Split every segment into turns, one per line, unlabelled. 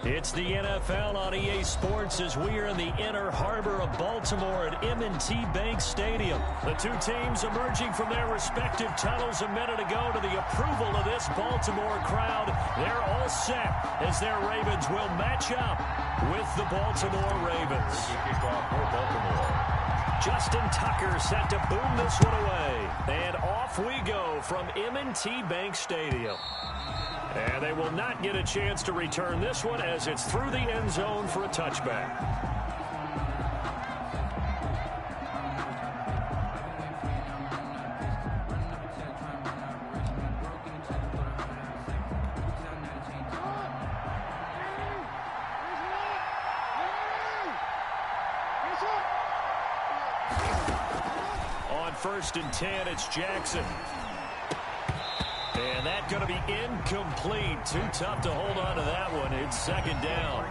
It's the NFL on EA Sports as we are in the inner harbor of Baltimore at M&T Bank Stadium. The two teams emerging from their respective tunnels a minute ago to the approval of this Baltimore crowd. They're all set as their Ravens will match up with the Baltimore Ravens. Justin Tucker set to boom this one away. And off we go from M&T Bank Stadium. And they will not get a chance to return this one as it's through the end zone for a touchback. On 1st and 10, it's Jackson. And that's going to be incomplete. Too tough to hold on to that one. It's 2nd down.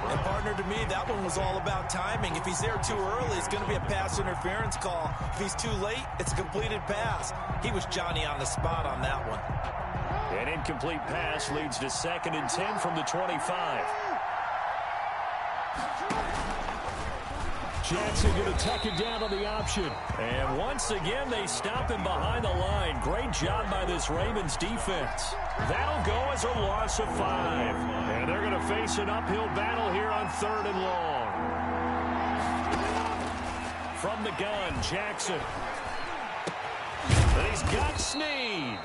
And partner, to me, that one was all about timing. If he's there too early, it's going to be a pass interference call. If he's too late, it's a completed pass. He was Johnny on the spot on that one.
An incomplete pass leads to 2nd and 10 from the 25. Jackson going to tuck it down on the option. And once again, they stop him behind the line. Great job by this Ravens defense. That'll go as a loss of 5. And they're going to face an uphill battle here on 3rd and long. From the gun, Jackson. And he's got Snead.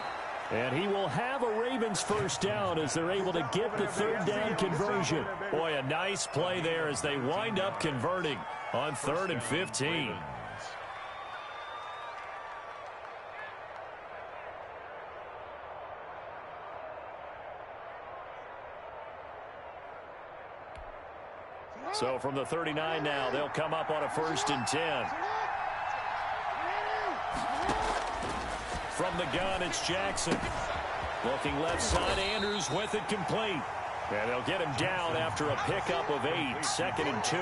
And he will have a Ravens 1st down as they're able to get the 3rd down conversion. Boy, a nice play there as they wind up converting on 3rd and 15. So from the 39 now, they'll come up on a 1st and 10. From the gun, it's Jackson. Looking left side, Andrews with it complete. And they'll get him down after a pickup of 8, 2nd and 2.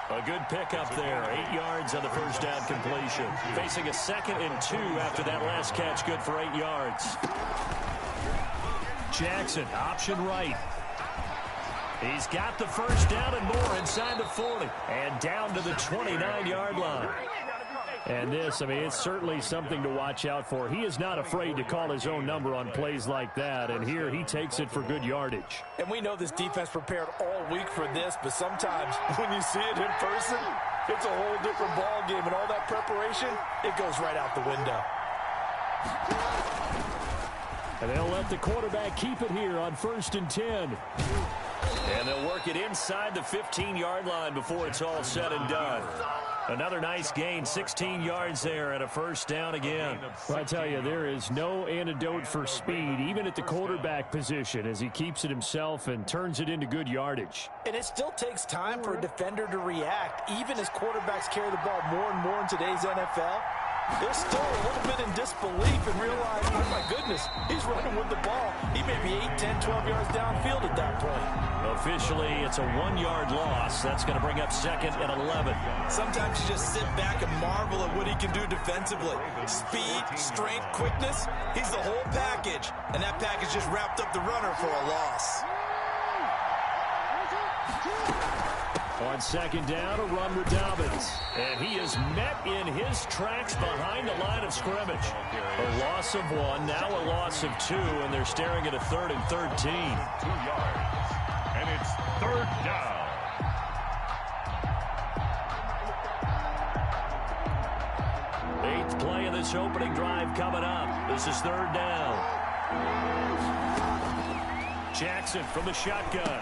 A good pickup there, 8 yards on the 1st down completion. Facing a 2nd and 2 after that last catch, good for 8 yards. Jackson, option right. He's got the 1st down and more inside the 40. And down to the 29-yard line. And this, I mean, it's certainly something to watch out for. He is not afraid to call his own number on plays like that, and here he takes it for good yardage.
And we know this defense prepared all week for this, but sometimes when you see it in person, it's a whole different ball game, and all that preparation, it goes right out the window.
And they'll let the quarterback keep it here on 1st and 10. And they'll work it inside the 15-yard line before it's all said and done. Another nice gain, 16 yards there and a 1st down again. Well, I tell you, there is no antidote for speed, even at the quarterback position, as he keeps it himself and turns it into good yardage.
And it still takes time for a defender to react, even as quarterbacks carry the ball more and more in today's NFL. They're still a little bit in disbelief and realize, oh my goodness, he's running with the ball. He may be 8, 10, 12 yards downfield at that point.
Officially, it's a 1-yard loss. That's going to bring up 2nd and 11.
Sometimes you just sit back and marvel at what he can do defensively. Speed, strength, quickness, he's the whole package. And that package just wrapped up the runner for a loss.
On 2nd down, a run with Dobbins. And he is met in his tracks behind the line of scrimmage. A loss of 1, now a loss of 2, and they're staring at a 3rd and 13.
2 yards. And it's 3rd down.
Eighth play of this opening drive coming up. This is 3rd down. Jackson from the shotgun.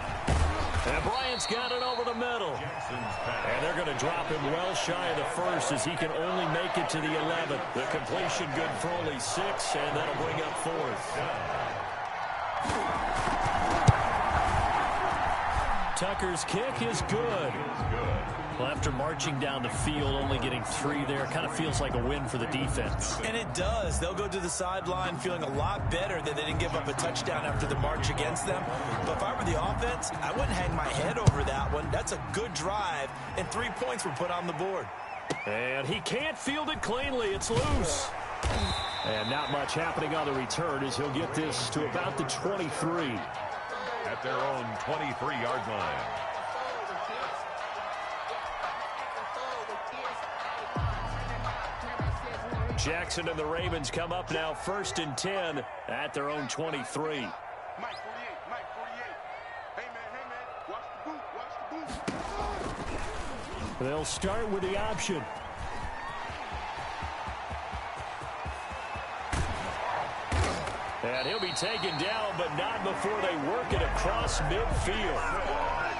And Bryant's got it over the middle. And they're going to drop him well shy of the 1st as he can only make it to the 11th. The completion good for only 6, and that'll bring up 4th. Tucker's kick is good. Well, after marching down the field, only getting 3 there, kind of feels like a win for the defense.
And it does. They'll go to the sideline feeling a lot better that they didn't give up a touchdown after the march against them. But if I were the offense, I wouldn't hang my head over that one. That's a good drive, and 3 points were put on the board.
And he can't field it cleanly. It's loose. And not much happening on the return as he'll get this to about the 23.
at their own 23-yard line.
Jackson and the Ravens come up now 1st and 10 at their own 23. They'll start with the option. And he'll be taken down, but not before they work it across midfield.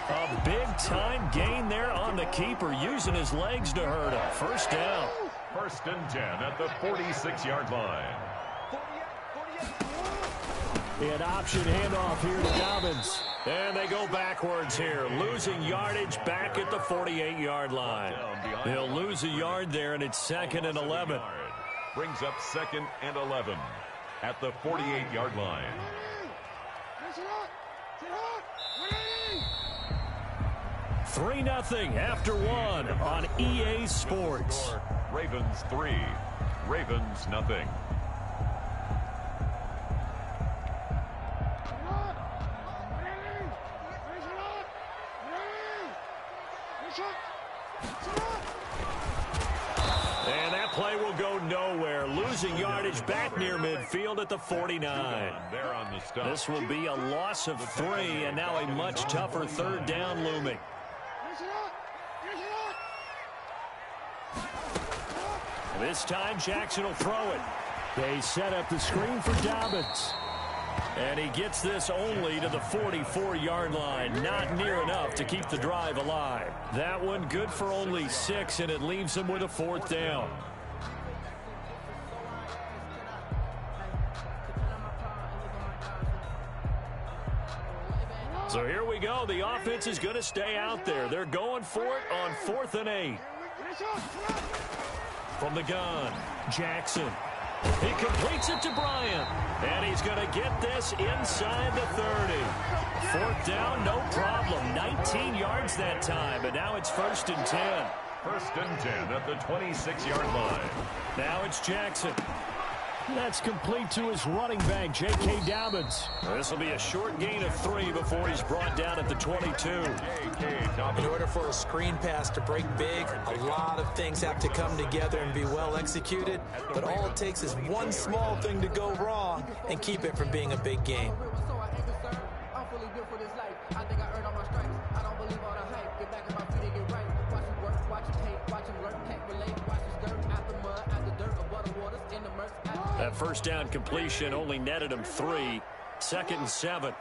A big-time gain there on the keeper, using his legs to hurt him. First down.
1st and 10 at the 46-yard line.
An option handoff here to Dobbins. And they go backwards here, losing yardage back at the 48-yard line. They'll lose a yard there, and it's 2nd and 11.
Brings up 2nd and 11 at the 48-yard line.
3-0 after 1 on EA Sports.
Ravens 3, Ravens nothing.
And that play will go nowhere, losing yardage back near midfield at the 49. This will be a loss of 3, and now a much tougher 3rd down looming. This time, Jackson will throw it. They set up the screen for Dobbins. And he gets this only to the 44-yard line. Not near enough to keep the drive alive. That one good for only 6, and it leaves him with a 4th down. So here we go. The offense is going to stay out there. They're going for it on 4th and 8. From the gun, Jackson. He completes it to Bryant. And he's going to get this inside the 30. 4th down, no problem. 19 yards that time, but now it's 1st and 10.
1st and 10 at the 26-yard line.
Now it's Jackson. That's complete to his running back, J.K. Dobbins. This will be a short gain of 3 before he's brought down at the 22.
In order for a screen pass to break big, a lot of things have to come together and be well executed. But all it takes is one small thing to go wrong and keep it from being a big game. That 1st down completion only netted him 3. 2nd and 7.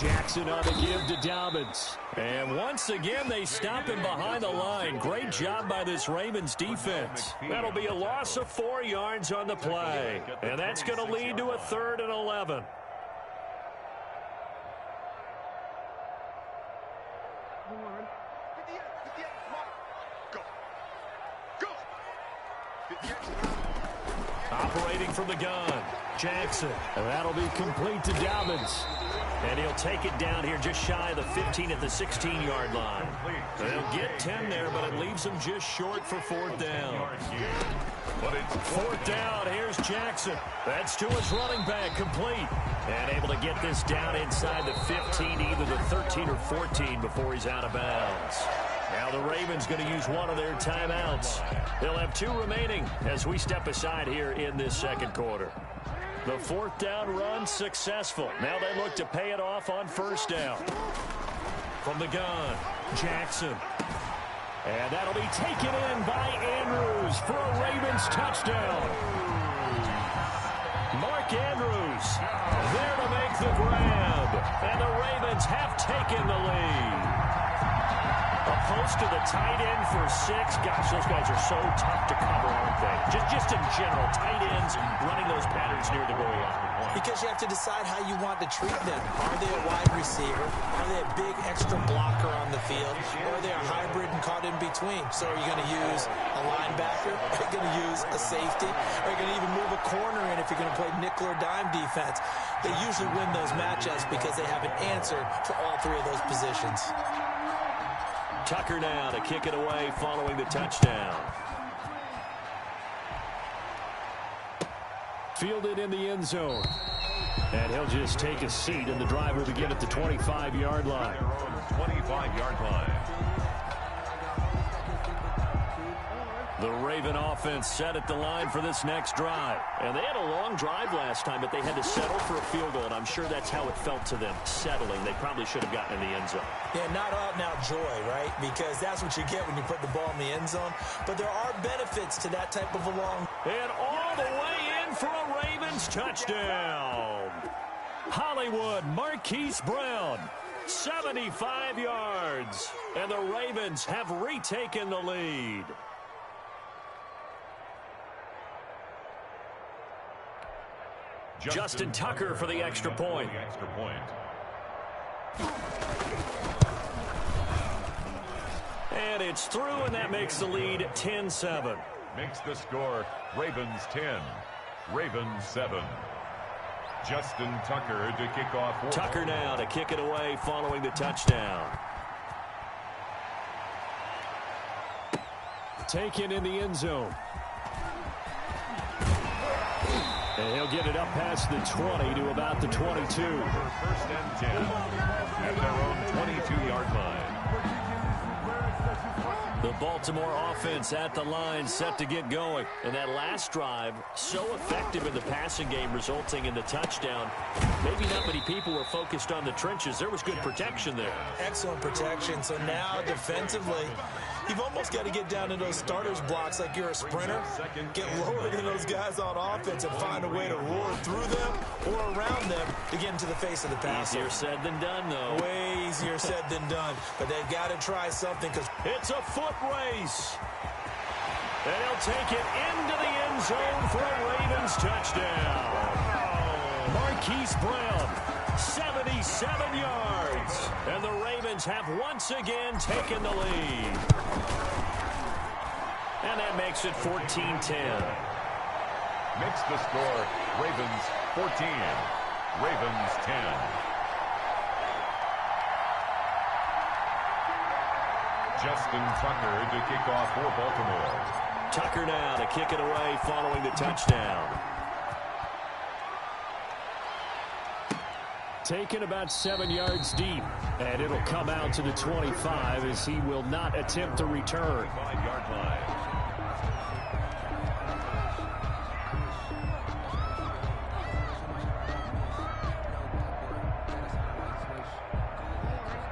Jackson on the give to Dobbins. And once again, they stop him behind the line. Great job by this Ravens defense. That'll be a loss of 4 yards on the play. And that's going to lead to a 3rd and 11. Operating from the gun, Jackson. And that'll be complete to Dobbins. And he'll take it down here just shy of the 15 at the 16-yard line. They'll get 10 there, but it leaves them just short for 4th down. But it's 4th down. Here's Jackson. That's to his running back, complete. And able to get this down inside the 15, either the 13 or 14 before he's out of bounds. Now the Ravens going to use one of their timeouts. They'll have 2 remaining as we step aside here in this 2nd quarter. The 4th down run successful. Now they look to pay it off on 1st down. From the gun, Jackson. And that'll be taken in by Andrews for a Ravens touchdown. Mark Andrews there to make the grab. And the Ravens have taken the lead. A post to the tight end for 6. Gosh, those guys are so tough to cover, aren't they? Just in general, tight ends running those patterns near the goal line. Because you have to decide how you want to treat them. Are they a wide receiver? Are they a big extra blocker on the field? Or are they a hybrid and caught in between? So are you going to use a linebacker? Are you going to use a safety? Are you going to even move a corner in if you're going to play nickel or dime defense? They usually win those matchups because they have an answer for all 3 of those positions.
Tucker now to kick it away following the touchdown. Fielded in the end zone. And he'll just take a seat, and the drive will begin at the 25-yard line.
25-yard line.
The Raven offense set at the line for this next drive. And they had a long drive last time, but they had to settle for a field goal, and I'm sure that's how it felt to them, settling. They probably should have gotten in the end zone.
Yeah, not out-and-out joy, right? Because that's what you get when you put the ball in the end zone. But there are benefits to that type of a long...
And all the way in for a Ravens touchdown. Hollywood Marquise Brown, 75 yards. And the Ravens have retaken the lead. Justin Tucker for the extra point. And it's through, and that makes the lead 10-7.
Makes the score Ravens 10, Ravens 7. Justin Tucker to kick off.
Tucker now to kick it away following the touchdown. Taken in the end zone. And he'll get it up past the 20 to about the 22.
First and 10 at their own 22-yard line.
The Baltimore offense at the line, set to get going. And that last drive, so effective in the passing game, resulting in the touchdown. Maybe not many people were focused on the trenches. There was good protection there.
Excellent protection. So now, defensively, you've almost got to get down to those starters blocks like you're a sprinter. Get lower than those guys on offense and find a way to roar through them or around them to get into the face of the passer.
Easier said than done, though.
Way easier said than done. But they've got to try something because
it's a foot race. And he'll take it into the end zone for a Ravens touchdown. Marquise Brown, 77 yards. And the Ravens have once again taken the lead. And that makes it 14-10.
Makes the score Ravens 14, Ravens 10. Justin Tucker to kick off for Baltimore.
Tucker now to kick it away following the touchdown. Taken about 7 yards deep, and it'll come out to the 25 as he will not attempt to return.
5-yard line.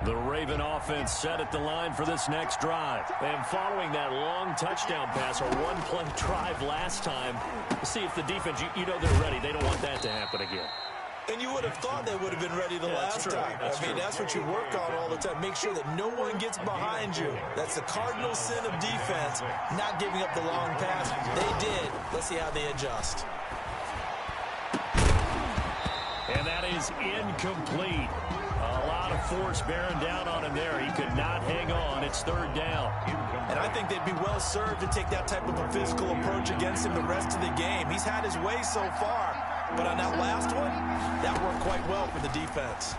The Raven offense set at the line for this next drive. And following that long touchdown pass, a one-play drive last time, see if the defense, you know they're ready. They don't want that to happen again.
And you would have thought they would have been ready the last time. I mean, that's what you work on all the time. Make sure that no one gets behind you. That's the cardinal sin of defense, not giving up the long pass. They did. Let's see how they adjust.
And that is incomplete. A lot of force bearing down on him there. He could not hang on. It's third down.
And I think they'd be well served to take that type of a physical approach against him the rest of the game. He's had his way so far. But on that last one, that worked quite well for the defense.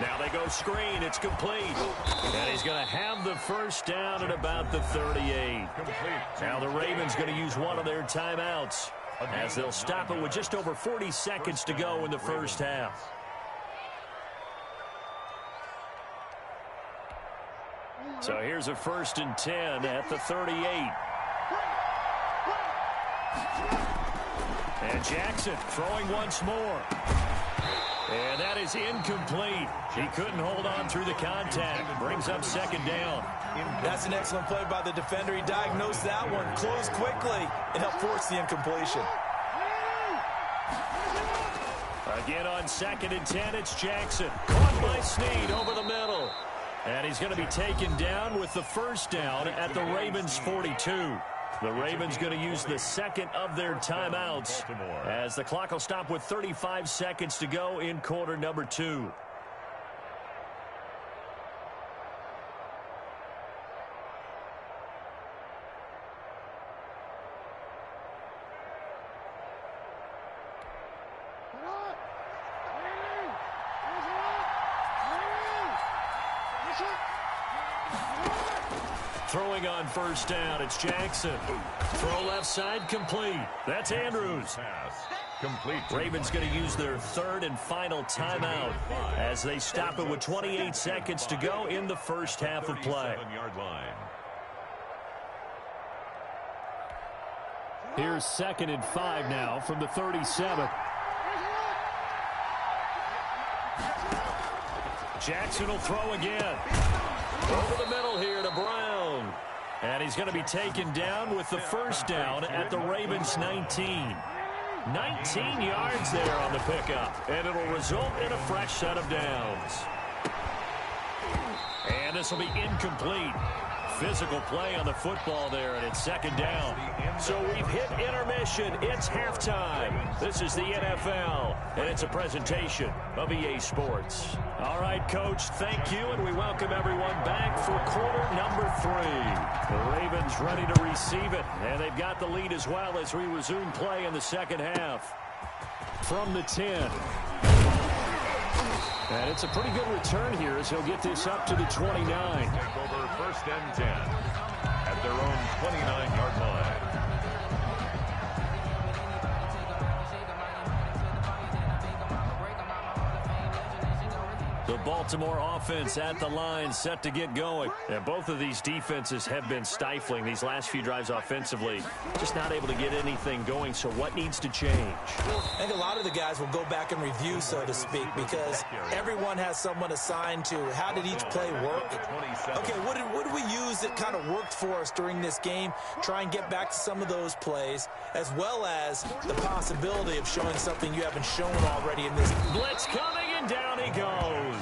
Now they go screen. It's complete. And he's going to have the first down at about the 38. Now the Ravens going to use one of their timeouts as they'll stop it with just over 40 seconds to go in the first half. So here's a 1st and 10 at the 38. And Jackson throwing once more. And that is incomplete. He couldn't hold on through the contact. Brings up second down.
That's an excellent play by the defender. He diagnosed that one, closed quickly, and helped force the incompletion.
Again on 2nd and 10, it's Jackson. Caught by Snead over the middle. And he's going to be taken down with the first down at the Ravens 42. The Ravens going to use the second of their timeouts as the clock will stop with 35 seconds to go in quarter number 2. Throwing on first down, it's Jackson. Throw left side complete. That's Andrews.
Complete.
Ravens going to use their third and final timeout as they stop it with 28 seconds to go in the first half of play. Here's 2nd and 5 now from the 37. Jackson will throw again. Over the middle here to Brown. And he's going to be taken down with the first down at the Ravens 19. 19 yards there on the pickup. And it'll result in a fresh set of downs. And this will be incomplete. Physical play on the football there, and it's 2nd down. So we've hit intermission. It's halftime. This is the NFL, and it's a presentation of EA Sports. All right, Coach, thank you, and we welcome everyone back for quarter number 3. The Ravens ready to receive it, and they've got the lead as well as we resume play in the second half. From the 10. And it's a pretty good return here as he'll get this up to the 29.
Take over 1st and 10 at their own 29-yard line.
The Baltimore offense at the line, set to get going. And both of these defenses have been stifling these last few drives offensively. Just not able to get anything going, so what needs to change?
I think a lot of the guys will go back and review, so to speak, because everyone has someone assigned to how did each play work. Okay, what did we use that kind of worked for us during this game? Try and get back to some of those plays, as well as the possibility of showing something you haven't shown already in this.
Blitz coming, and down he goes.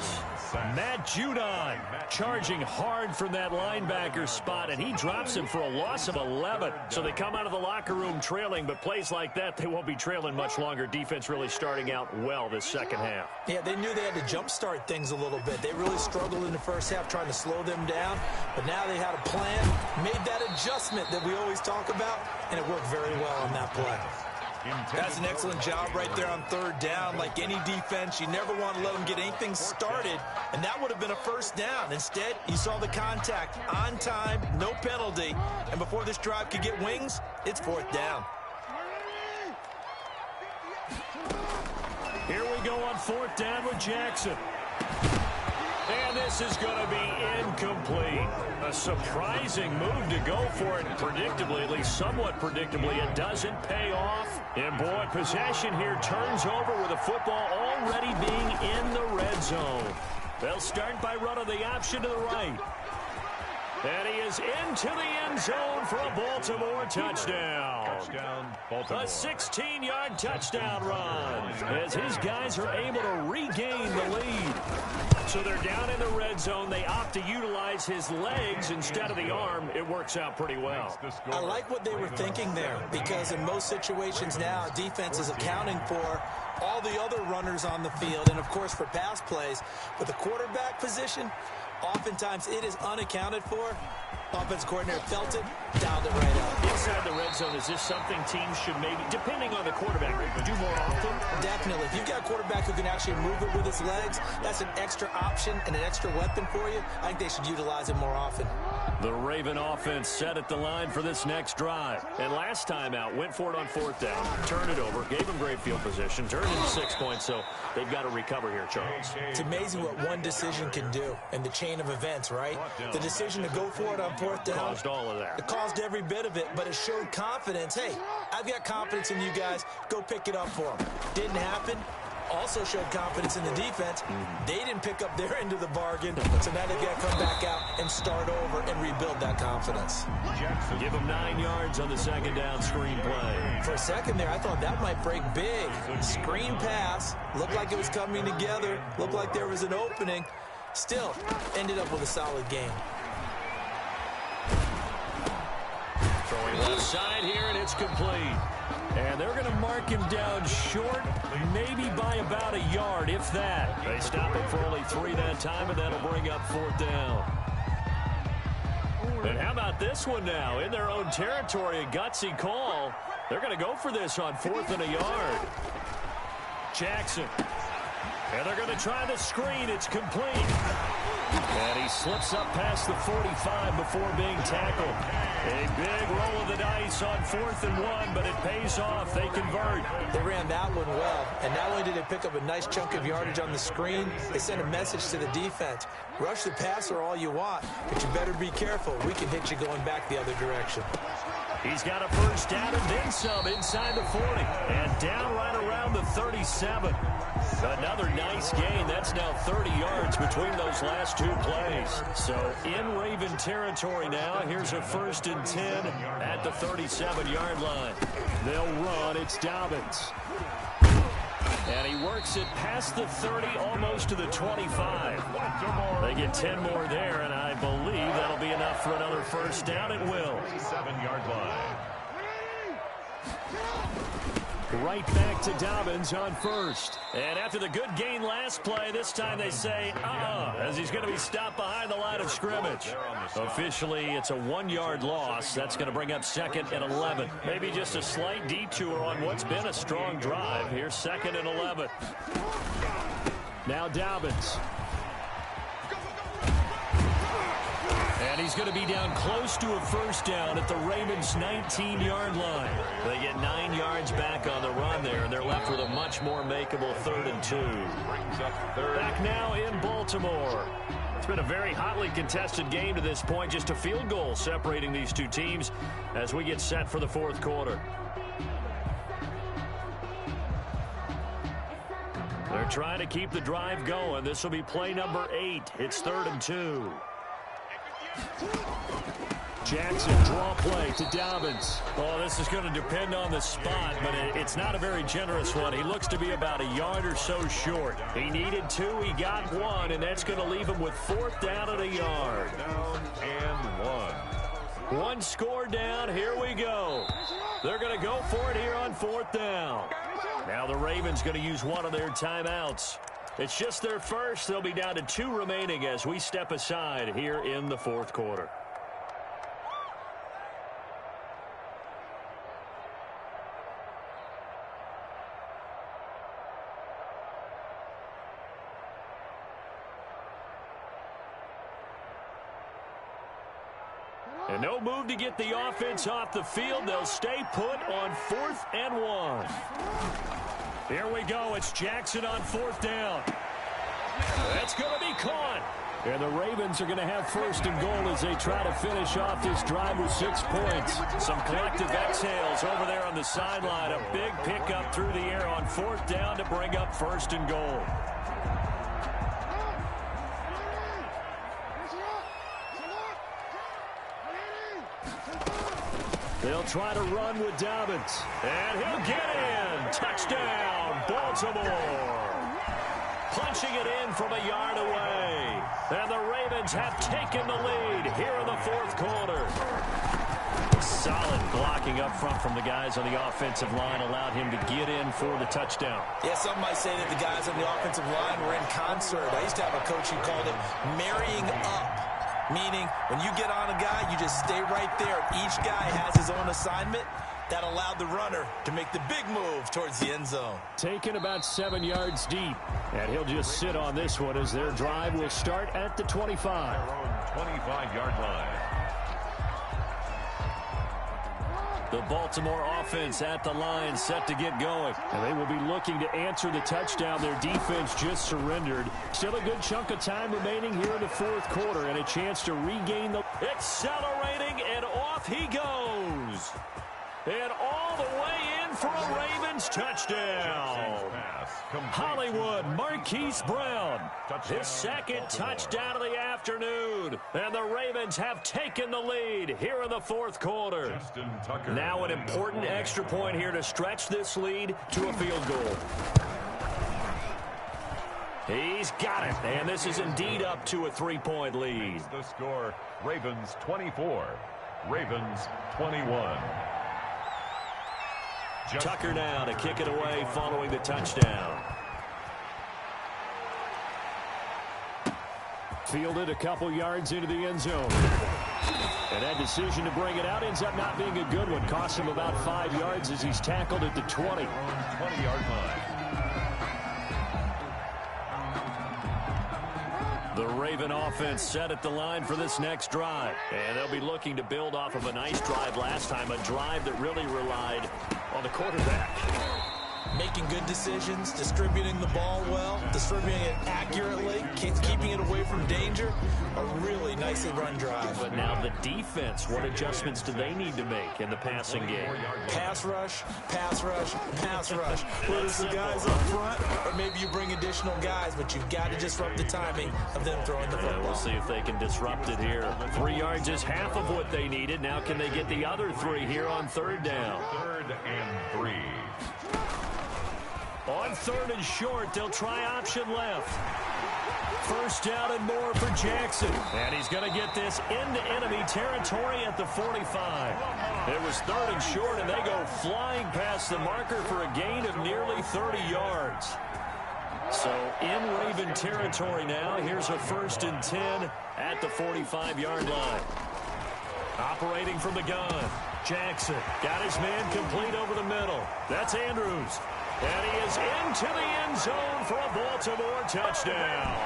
Matt Judon charging hard from that linebacker spot, and he drops him for a loss of 11. So they come out of the locker room trailing, but plays like that, they won't be trailing much longer. Defense really starting out well this second half.
Yeah, they knew they had to jumpstart things a little bit. They really struggled in the first half trying to slow them down, but now they had a plan, made that adjustment that we always talk about, and it worked very well on that play. That's an excellent job right there on 3rd down. Like any defense, you never want to let them get anything started, and that would have been a first down. Instead, you saw the contact on time, no penalty, and before this drive could get wings, it's 4th down.
Here we go on 4th down with Jackson. And this is going to be incomplete. A surprising move to go for it, predictably, at least somewhat predictably. It doesn't pay off. And, boy, possession here turns over with the football already being in the red zone. They'll start by running the option to the right. And he is into the end zone for a Baltimore touchdown.
Baltimore.
A 16-yard touchdown run as his guys are able to regain the lead. So they're down in the red zone. They opt to utilize his legs instead of the arm. It works out pretty well.
I like what they were thinking there, because in most situations now, defense is accounting for all the other runners on the field and, of course, for pass plays. But the quarterback position, oftentimes it is unaccounted for. Offense coordinator felt it, dialed it right up.
Inside the red zone, is this something teams should maybe, depending on the quarterback, do more often?
Definitely. If you've got a quarterback who can actually move it with his legs, that's an extra option and an extra weapon for you. I think they should utilize it more often.
The Raven offense set at the line for this next drive. And last time out, went for it on 4th down, turned it over, gave them great field position, turned into 6 points, so they've got to recover here, Charles.
It's amazing what one decision can do in the chain of events, right? The decision to go for it on 4th down.
Caused all of that.
It caused every bit of it, but it showed confidence. Hey, I've got confidence in you guys. Go pick it up for them. Didn't happen. Also showed confidence in the defense. They didn't pick up their end of the bargain, so now they've got to come back out and start over and rebuild that confidence.
Give them 9 yards on the 2nd down screen play.
For a second there, I thought that might break big. Screen pass. Looked like it was coming together. Looked like there was an opening. Still, ended up with a solid game.
Throwing left side here, and it's complete. And they're going to mark him down short, maybe by about a yard, if that. They stop him for only 3 that time, and that'll bring up 4th down. And how about this one now? In their own territory, a gutsy call. They're going to go for this on 4th and a yard. Jackson. And they're going to try the screen. It's complete. And he slips up past the 45 before being tackled. A big roll of the dice on 4th and 1, but it pays off. They convert.
They ran that one well, and not only did they pick up a nice chunk of yardage on the screen, they sent a message to the defense. Rush the passer all you want, but you better be careful. We can hit you going back the other direction.
He's got a first down and then some inside the 40. And down right around the 37. Another nice gain. That's now 30 yards between those last two plays. So in Raven territory now. Here's a 1st and 10 at the 37-yard line. They'll run. It's Dobbins. And he works it past the 30, almost to the 25. They get 10 more there, and I believe that'll be enough for another first down. It will.
7-yard line.
Right back to Dobbins on 1st. And after the good gain last play, this time they say, as he's going to be stopped behind the line of scrimmage. Officially, it's a 1-yard loss. That's going to bring up 2nd and 11. Maybe just a slight detour on what's been a strong drive. Here's 2nd and 11. Now Dobbins. And he's going to be down close to a first down at the Ravens' 19-yard line. They get 9 yards back on the run there, and they're left with a much more makeable 3rd and 2. Back now in Baltimore. It's been a very hotly contested game to this point. Just a field goal separating these two teams as we get set for the 4th quarter. They're trying to keep the drive going. This will be play number 8. It's 3rd and 2. Jackson, draw play to Dobbins. Oh, this is going to depend on the spot, but it's not a very generous one. He looks to be about a yard or so short. He needed 2, he got 1, and that's going to leave him with 4th down at a yard.
Down and 1.
1 score down, here we go. They're going to go for it here on 4th down. Now the Ravens going to use one of their timeouts. It's just their first. They'll be down to 2 remaining as we step aside here in the 4th quarter. And no move to get the offense off the field. They'll stay put on 4th and 1. Here we go. It's Jackson on 4th down. That's going to be caught. And the Ravens are going to have 1st and goal as they try to finish off this drive with 6 points. Some collective exhales over there on the sideline. A big pickup through the air on 4th down to bring up 1st and goal. They'll try to run with Dobbins. And he'll get in. Touchdown, Baltimore. Punching it in from a yard away. And the Ravens have taken the lead here in the 4th quarter. Solid blocking up front from the guys on the offensive line allowed him to get in for the touchdown.
Yeah, some might say that the guys on the offensive line were in concert. I used to have a coach who called it marrying up. Meaning, when you get on a guy, you just stay right there. Each guy has his own assignment. That allowed the runner to make the big move towards the end zone.
Taken about 7 yards deep. And he'll just sit on this one as their drive will start at the 25.
Their own 25-yard line.
The Baltimore offense at the line set to get going. And they will be looking to answer the touchdown. Their defense just surrendered. Still a good chunk of time remaining here in the 4th quarter and a chance to regain the... Accelerating, and off he goes. And all the way in for a Ravens touchdown. Hollywood Marquise Brown. His 2nd touchdown of the afternoon. And the Ravens have taken the lead here in the 4th quarter. Now an important extra point here to stretch this lead to a field goal. He's got it. And this is indeed up to a 3-point lead.
The score, Ravens 24, Ravens 21.
Tucker now to kick it away following the touchdown. Fielded a couple yards into the end zone. And that decision to bring it out ends up not being a good one. Cost him about 5 yards as he's tackled at the 20.
20-yard line.
Raven offense set at the line for this next drive. And they'll be looking to build off of a nice drive last time, a drive that really relied on the quarterback.
Making good decisions, distributing the ball well, distributing it accurately, keeping it away from danger. A really nicely run drive.
But now the defense, what adjustments do they need to make in the passing game?
Pass rush, pass rush, pass rush. Whether it's the guys up front or maybe you bring additional guys, but you've got to disrupt the timing of them throwing the football.
We'll see if they can disrupt it here. 3 yards is half of what they needed. Now can they get the other 3 here on 3rd down?
3rd and 3.
On 3rd and short, they'll try option left. 1st down and more for Jackson. And he's going to get this into enemy territory at the 45. It was 3rd and short, and they go flying past the marker for a gain of nearly 30 yards. So in Raven territory now, here's a 1st and 10 at the 45-yard line. Operating from the gun, Jackson got his man complete over the middle. That's Andrews. And he is into the end zone for a Baltimore touchdown.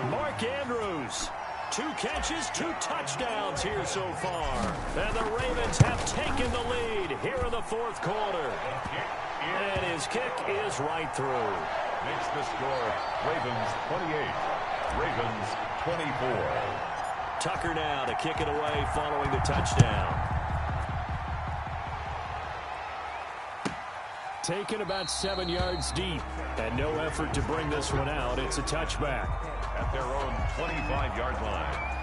Mark Andrews, 2 catches, 2 touchdowns here so far. And the Ravens have taken the lead here in the 4th quarter. And his kick is right through.
Makes the score Ravens 28, Ravens 24.
Tucker now to kick it away following the touchdown. Taken about 7 yards deep, and no effort to bring this one out. It's a touchback.
At their own 25-yard line.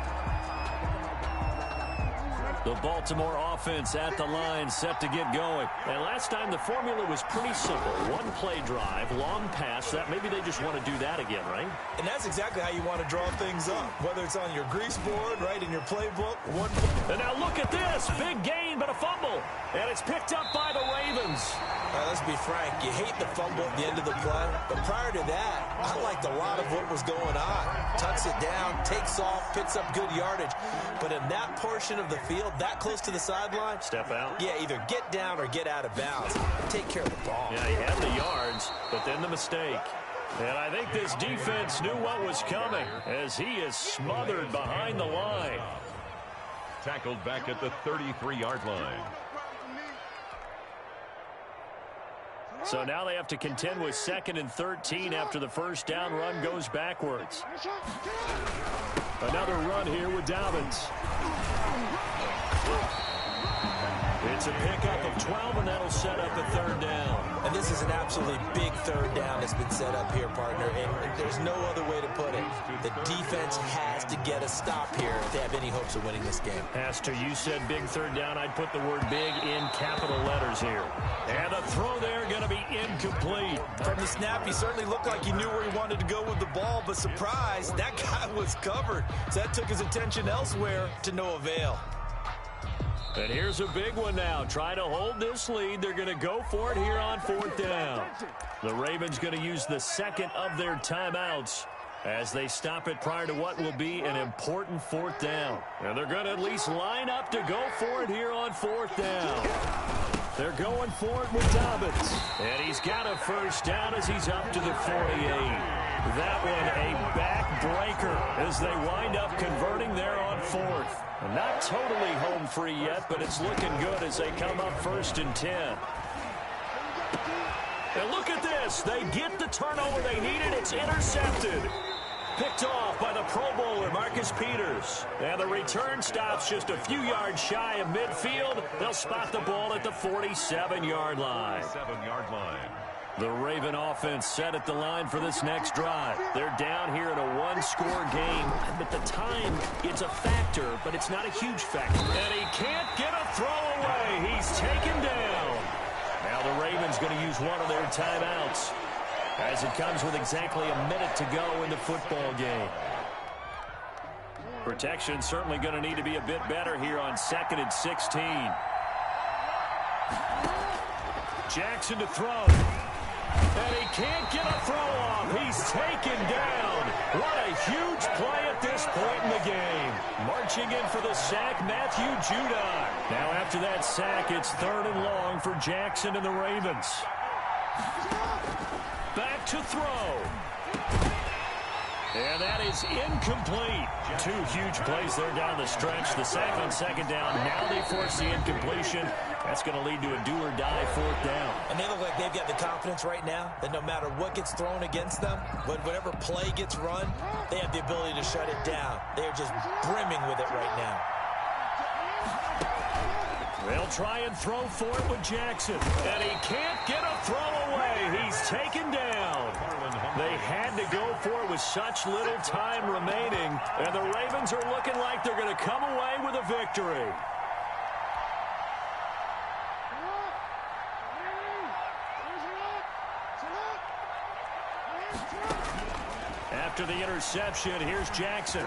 The Baltimore offense at the line, set to get going. And last time the formula was pretty simple. 1-play drive, long pass. That maybe they just want to do that again, right?
And that's exactly how you want to draw things up. Whether it's on your grease board, right, in your playbook.
And now look at this. Big gain, but a fumble. And it's picked up by the Ravens.
Let's be frank. You hate the fumble at the end of the play. But prior to that, I liked a lot of what was going on. Tucks it down, takes off, picks up good yardage. But in that portion of the field, that close to the sideline,
step out.
Yeah, either get down or get out of bounds. Take care of the ball.
Yeah, he had the yards, but then the mistake. And I think this defense knew what was coming as he is smothered behind the line.
Tackled back at the 33-yard line.
So now they have to contend with 2nd and 13 after the 1st down run goes backwards. Another run here with Dobbins. It's a pickup of 12, and that'll set up a 3rd down.
And this is an absolutely big 3rd down that's been set up here, partner. And there's no other way to put it. The defense has to get a stop here if they have any hopes of winning this game.
Pastor, you said big 3rd down. I'd put the word big in capital letters here. And the throw there going to be incomplete.
From the snap, he certainly looked like he knew where he wanted to go with the ball, but surprise, that guy was covered. So that took his attention elsewhere to no avail.
And here's a big one now. Trying to hold this lead. They're going to go for it here on 4th down. The Ravens going to use the 2nd of their timeouts as they stop it prior to what will be an important 4th down. And they're going to at least line up to go for it here on 4th down. They're going for it with Dobbins. And he's got a 1st down as he's up to the 48. That one a backbreaker as they wind up converting there on 4th. Not totally home free yet, but it's looking good as they come up 1st and 10. And look at this. They get the turnover they needed. It's intercepted. Picked off by the Pro Bowler, Marcus Peters. And the return stops just a few yards shy of midfield. They'll spot the ball at the 47-yard line.
7-yard line.
The Raven offense set at the line for this next drive. They're down here in a 1-score game. At the time, it's a factor, but it's not a huge factor. And he can't get a throw away. He's taken down. Now the Ravens going to use one of their timeouts as it comes with exactly a minute to go in the football game. Protection certainly going to need to be a bit better here on 2nd and 16. Jackson to throw. And he can't get a throw off. He's taken down. What a huge play at this point in the game. Marching in for the sack, Matthew Judon. Now after that sack, it's 3rd and long for Jackson and the Ravens. Back to throw. And that is incomplete. Two huge plays there down the stretch. The sack on second down. Now they force the incompletion. That's going to lead to a do-or-die fourth down.
And they look like they've got the confidence right now that no matter what gets thrown against them, whatever play gets run, they have the ability to shut it down. They are just brimming with it right now.
They'll try and throw for it with Jackson. And he can't get a throw away. He's taken down. They had to go for it with such little time remaining. And the Ravens are looking like they're going to come away with a victory. After the interception, here's Jackson.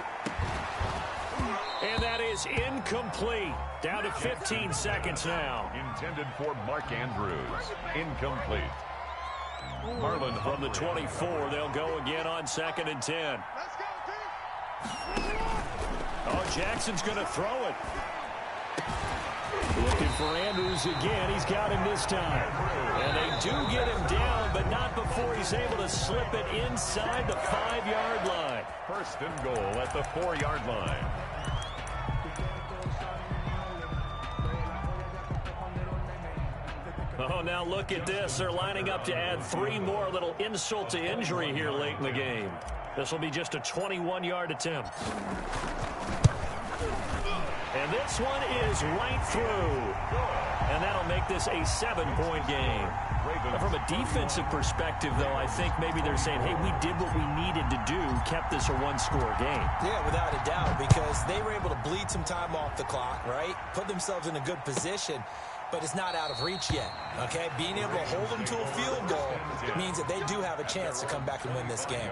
And that is incomplete. Down to 15 seconds now.
Intended for Mark Andrews. Incomplete. Marlon
from the 24. They'll go again on 2nd and 10. Oh, Jackson's going to throw it. Looking for Andrews again. He's got him this time. And they do get him down, but not before he's able to slip it inside the 5-yard line.
First and goal at the 4-yard line.
Oh, now look at this. They're lining up to add 3 more. A little insult to injury here late in the game. This will be just a 21-yard attempt. And this one is right through. And that'll make this a 7-point game. From a defensive perspective, though, I think maybe they're saying, hey, we did what we needed to do, kept this a 1-score game.
Yeah, without a doubt, because they were able to bleed some time off the clock, right? Put themselves in a good position, but it's not out of reach yet, okay? Being able to hold them to a field goal means that they do have a chance to come back and win this game.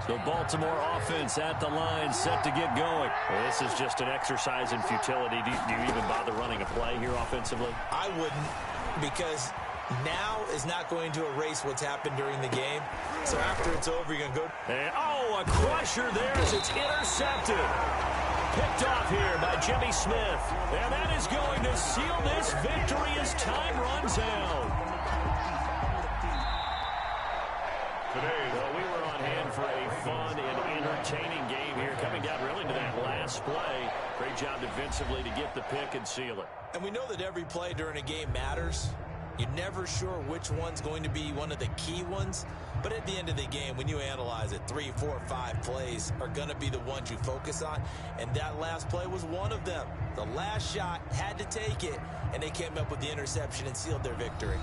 The Baltimore offense at the line, set to get going. Well, this is just an exercise in futility. Do you even bother running a play here offensively?
I wouldn't, because now is not going to erase what's happened during the game. So after it's over, you're going to go.
And, oh, a crusher there as it's intercepted. Picked off here by Jimmy Smith. And that is going to seal this victory as time runs out. Well, we were on hand for a fun and entertaining game here. Coming down really to that last play. Great job defensively to get the pick and seal it.
And we know that every play during a game matters. You're never sure which one's going to be one of the key ones. But at the end of the game, when you analyze it, 3, 4, 5 plays are going to be the ones you focus on. And that last play was one of them. The last shot had to take it, and they came up with the interception and sealed their victory.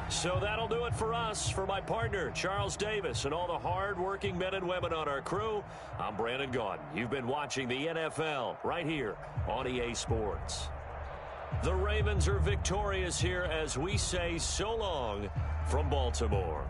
So that'll do it for us. For my partner, Charles Davis, and all the hard-working men and women on our crew, I'm Brandon Gaudin. You've been watching the NFL right here on EA Sports. The Ravens are victorious here as we say so long from Baltimore.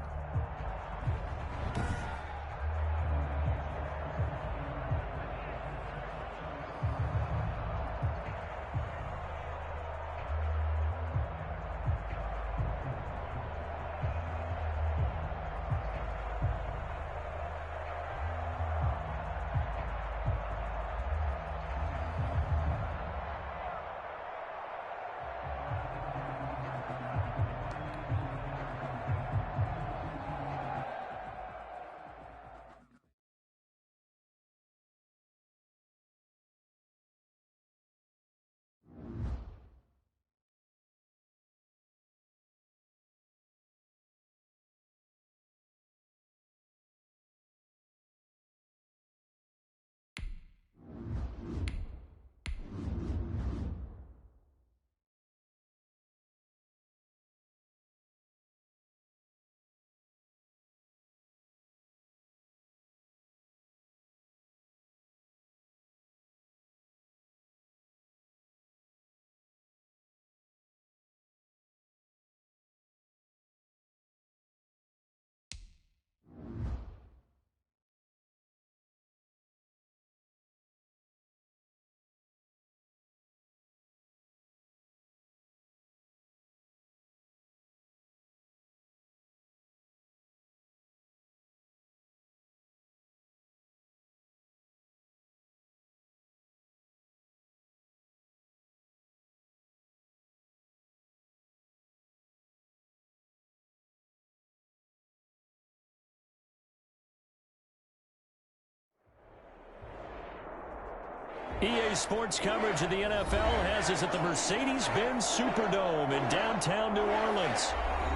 EA Sports coverage of the NFL has us at the Mercedes-Benz Superdome in downtown New Orleans.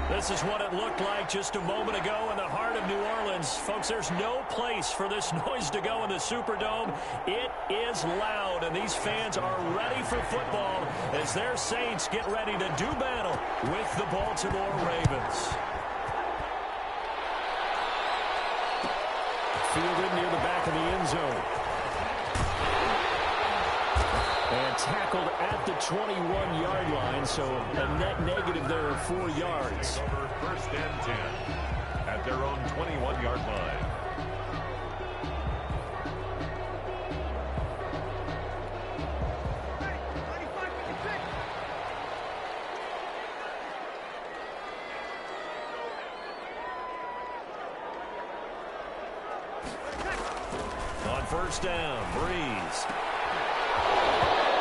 This is what it looked like just a moment ago in the heart of New Orleans. Folks, there's no place for this noise to go in the Superdome. It is loud, and these fans are ready for football as their Saints get ready to do battle with the Baltimore Ravens. Fielded near the back of the end zone. And tackled at the 21-yard line, so a net negative there of 4 yards.
First and 10 at their own 21-yard line.
On first down, Breeze.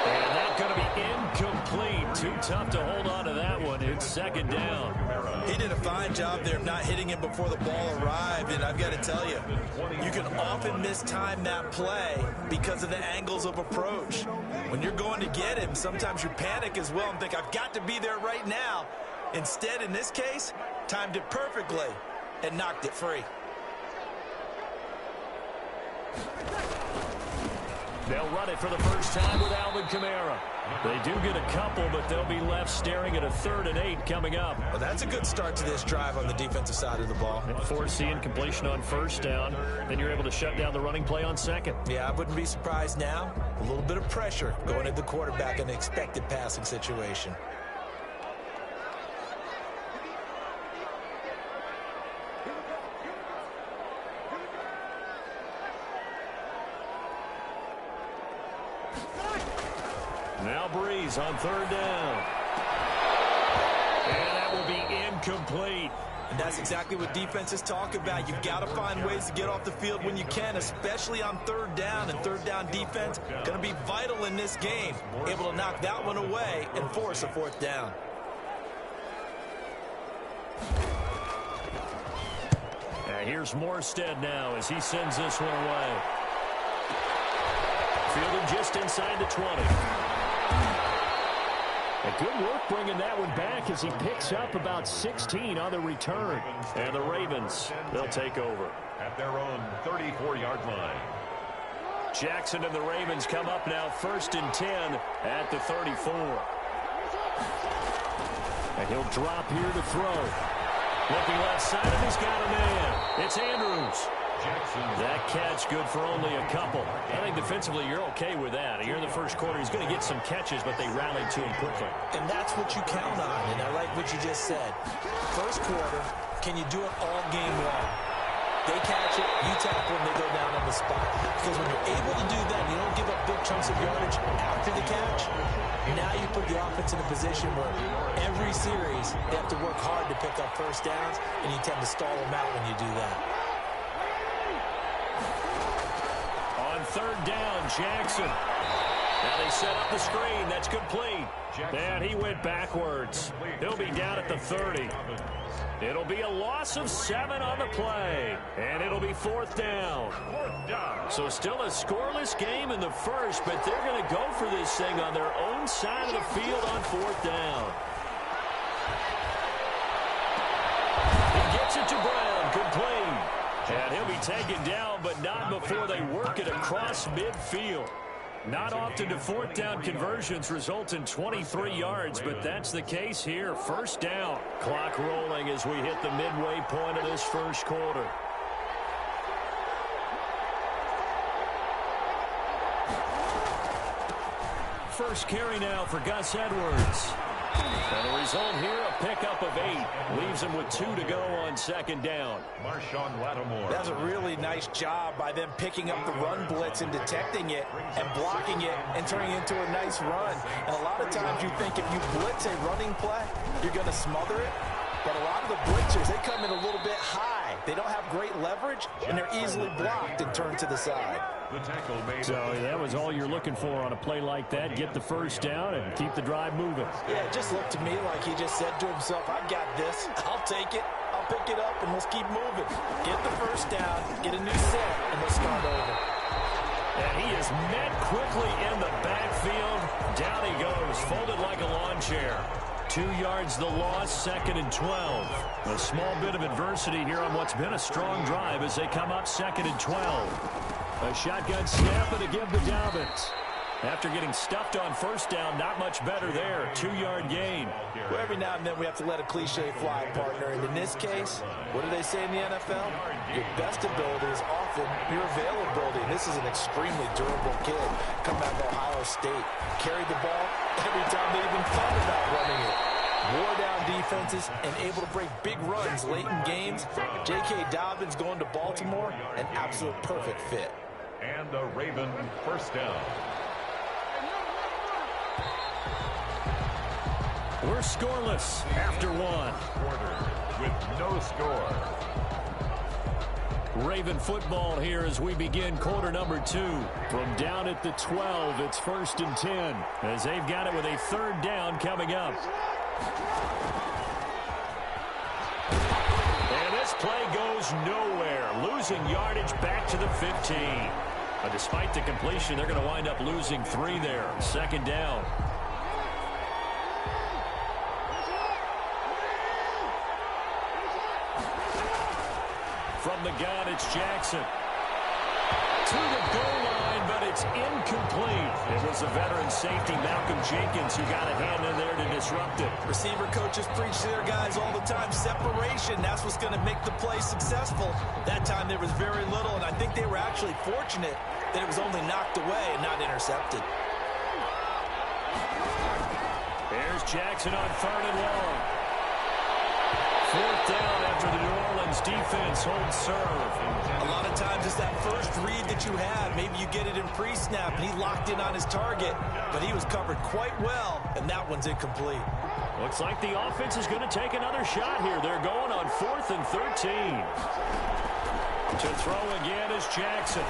And that's going to be incomplete. Too tough to hold on to that one. It's second down.
He did a fine job there of not hitting him before the ball arrived, and I've got to tell you, you can often mistime that play because of the angles of approach. When you're going to get him, sometimes you panic as well and think, I've got to be there right now. Instead, in this case, timed it perfectly and knocked it free.
They'll run it for the first time with Alvin Kamara. They do get a couple, but they'll be left staring at a 3rd and 8 coming up.
Well, that's a good start to this drive on the defensive side of the ball.
And foreseeing completion on first down, then you're able to shut down the running play on second.
Yeah, I wouldn't be surprised now. A little bit of pressure going at the quarterback in an expected passing situation.
Now Breeze on 3rd down. And that will be incomplete.
And that's exactly what defenses talk about. You've got to find ways to get off the field when you can, especially on 3rd down. And 3rd down defense going to be vital in this game. Able to knock that one away and force a 4th down.
And here's Morstead now as he sends this one away. Fielded just inside the 20. A good work bringing that one back as he picks up about 16 on the return. And the Ravens, they'll take over.
At their own 34-yard line.
Jackson and the Ravens come up now 1st and 10 at the 34. And he'll drop here to throw. Looking left side, and he's got a man. It's Andrews. That catch good for only a couple. I think defensively you're okay with that. Here in the first quarter, he's going to get some catches, but they rallied to him quickly.
And that's what you count on, and I like what you just said. First quarter, can you do it all game long? They catch it, you tackle them, they go down on the spot. Because when you're able to do that, you don't give up big chunks of yardage after the catch. Now you put the offense in a position where every series they have to work hard to pick up first downs, and you tend to stall them out when you do that.
3rd down, Jackson. Now they set up the screen. That's complete. And he went backwards. He'll be down at the 30. It'll be a loss of 7 on the play. And it'll be 4th down. So still a scoreless game in the first, but they're going to go for this thing on their own side of the field on 4th down. He gets it to Brown. Complete. And he'll be taken down, but not before they work it across midfield. Not often do 4th down conversions result in 23 yards, but that's the case here. 1st down. Clock rolling as we hit the midway point of this first quarter. First carry now for Gus Edwards. And the result here, a pickup of 8. Leaves him with 2 to go on 2nd down.
Marshawn Lattimore.
That's a really nice job by them picking up the run blitz and detecting it and blocking it and turning it into a nice run. And a lot of times you think if you blitz a running play, you're going to smother it. But a lot of the blitzers, they come in a little bit high. They don't have great leverage, and they're easily blocked and turned to the side.
So that was all you're looking for on a play like that. Get the first down and keep the drive moving.
Yeah, it just looked to me like he just said to himself, I've got this. I'll take it. I'll pick it up, and let's keep moving. Get the first down, get a new set, and let's start over.
And he is met quickly in the backfield. Down he goes, folded like a lawn chair. 2 yards the loss, 2nd and 12. A small bit of adversity here on what's been a strong drive as they come up 2nd and 12. A shotgun snap and a give to Dobbins. After getting stuffed on first down, not much better there. 2-yard gain.
Well, every now and then we have to let a cliche fly, partner. And in this case, what do they say in the NFL? Your best ability is often your availability. And this is an extremely durable kid coming out of Ohio State. Carried the ball every time they even thought about running it. Wore down defenses and able to break big runs late in games. J.K. Dobbins going to Baltimore, an absolute perfect fit.
And a Raven first down.
We're scoreless after one.
Quarter with no score.
Raven football here as we begin quarter number 2. From down at the 12, it's 1st and 10 as they've got it with a 3rd down coming up. And this play goes nowhere. Losing yardage back to the 15. Despite the completion, they're going to wind up losing 3 there. 2nd down. From the gun, it's Jackson. To the goal line, but it's incomplete. It was the veteran safety, Malcolm Jenkins, who got a hand in there to disrupt it.
Receiver coaches preach to their guys all the time. Separation, that's what's going to make the play successful. That time there was very little, and I think they were actually fortunate that it was only knocked away and not intercepted.
There's Jackson on 3rd and long. 4th down after the New Orleans defense holds serve.
A lot of times it's that first read that you have. Maybe you get it in pre-snap, and he locked in on his target, but he was covered quite well, and that one's incomplete.
Looks like the offense is going to take another shot here. They're going on 4th and 13. To throw again is Jackson.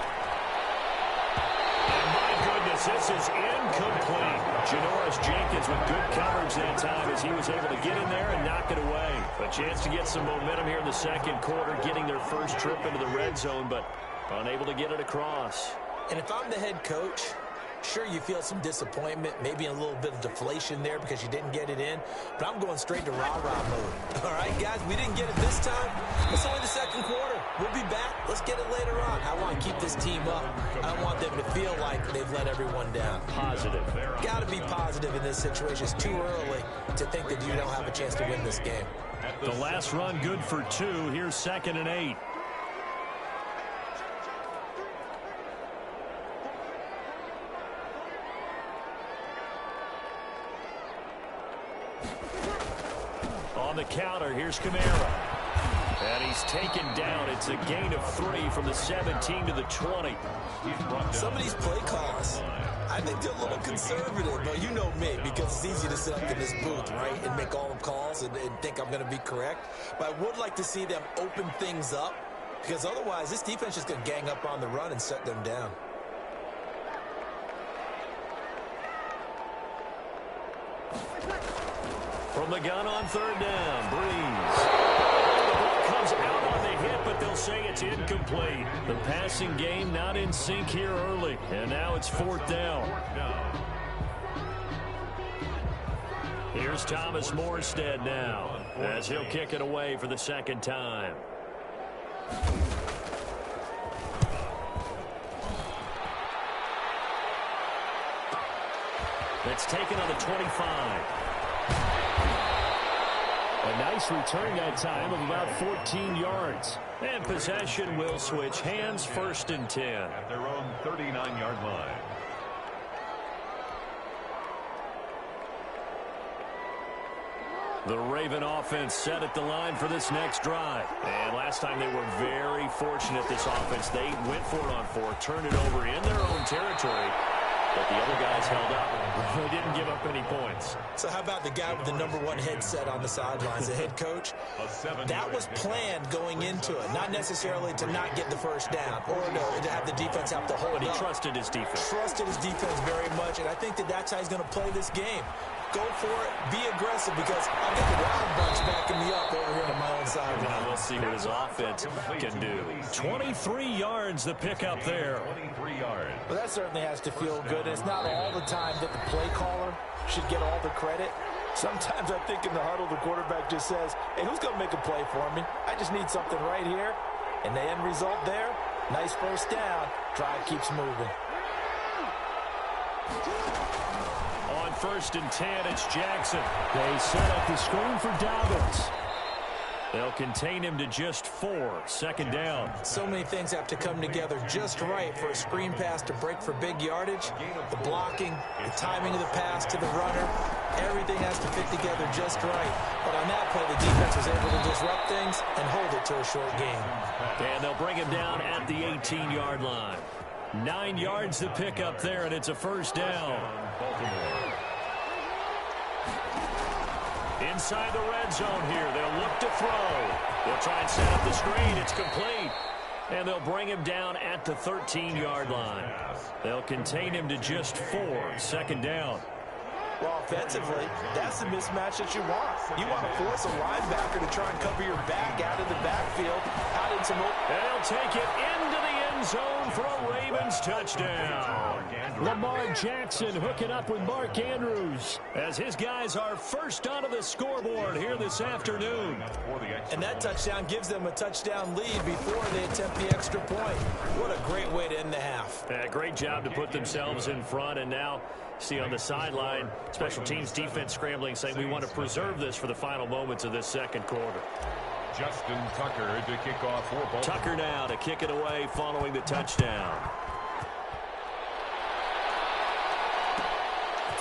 And my goodness, this is incomplete. Janoris Jenkins with good coverage that time as he was able to get in there and knock it away. A chance to get some momentum here in the 2nd quarter, getting their first trip into the red zone, but unable to get it across.
And if I'm the head coach, sure, you feel some disappointment, maybe a little bit of deflation there because you didn't get it in, but I'm going straight to rah-rah mode. All right, guys, we didn't get it this time. It's only the 2nd quarter. We'll be back. Let's get it later on. I want to keep this team up. I don't want them to feel like they've let everyone down.
Positive.
Got to be positive in this situation. It's too early to think that you don't have a chance to win this game.
The last run good for 2. Here's 2nd and 8. On the counter, here's Kamara. And he's taken down. It's a gain of 3 from the 17 to the 20.
Some of these play calls, I think they're a little conservative, but you know me, because it's easy to sit up in this booth, right, and make all the calls and think I'm going to be correct. But I would like to see them open things up, because otherwise this defense is going to gang up on the run and shut them down.
From the gun on 3rd down, Breeze. The ball comes out on the hit, but they'll say it's incomplete. The passing game not in sync here early, and now it's 4th down. Here's Thomas Morstead now, as he'll kick it away for the 2nd time. It's taken on the 25. A nice return that time of about 14 yards. And possession will switch hands, 1st and 10.
At their own 39-yard line.
The Raven offense set at the line for this next drive. And last time they were very fortunate, this offense. They went for it on 4, turned it over in their own territory. But the other guys held up. They didn't give up any points.
So how about the guy with the #1 headset on the sidelines, the head coach? That was planned going into it. Not necessarily to not get the first down or to have the defense have to hold
But he
up.
trusted his defense.
Trusted his defense very much, and I think that's how he's going to play this game. go for it, be aggressive, because I've got the Wild Bunch backing me up over here on my own side.
Now we'll see what his offense can do. 23 yards the pickup there.
23 yards.
Well, that certainly has to feel good. It's not all the time that the play caller should get all the credit. Sometimes I think in the huddle, the quarterback just says, hey, who's going to make a play for me? I just need something right here. And the end result there, nice first down. Drive keeps moving.
On 1st and 10, it's Jackson. They set up the screen for Dobbins. They'll contain him to just 4. Second down.
So many things have to come together just right for a screen pass to break for big yardage. The blocking, the timing of the pass to the runner, everything has to fit together just right. But on that play, the defense was able to disrupt things and hold it to a short game.
And they'll bring him down at the 18-yard line. 9 yards to pick up there, and it's a first down. Inside the red zone here. They'll look to throw. They'll try and set up the screen. It's complete. And they'll bring him down at the 13-yard line. They'll contain him to just 4. Second down.
Well, offensively, that's the mismatch that you want. You want to force a linebacker to try and cover your back out of the backfield, out into some...
They'll take it into the end zone for a Ravens touchdown. Lamar Jackson hooking up with Mark Andrews as his guys are first onto the scoreboard here this afternoon.
And that touchdown gives them a touchdown lead before they attempt the extra point. What a great way to end the half.
Great job to put themselves in front, and now see on the sideline, special teams defense scrambling, saying we want to preserve this for the final moments of this second quarter.
Justin Tucker to kick off for Baltimore.
Tucker now to kick it away following the touchdown.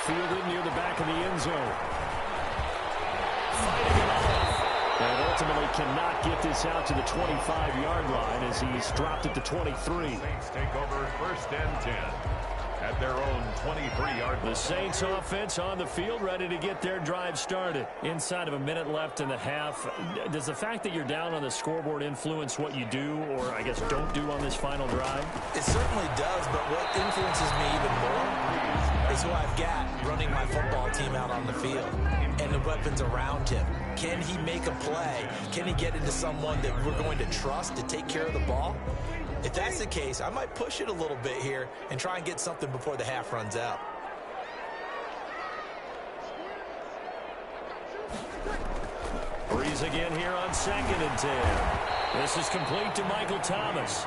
Fielded near the back of the end zone. Fighting it off. And ultimately cannot get this out to the 25-yard line as he's dropped it to 23.
Saints take over 1st and 10 at their own 23-yard line.
The Saints offense on the field, ready to get their drive started. Inside of a minute left in the half, does the fact that you're down on the scoreboard influence what you do, or I guess don't do on this final drive?
It certainly does, but what influences me even more is who I've got running my football team out on the field and the weapons around him. Can he make a play? Can he get into someone that we're going to trust to take care of the ball? If that's the case, I might push it a little bit here and try and get something before the half runs out.
Breeze again here on 2nd and 10. This is complete to Michael Thomas.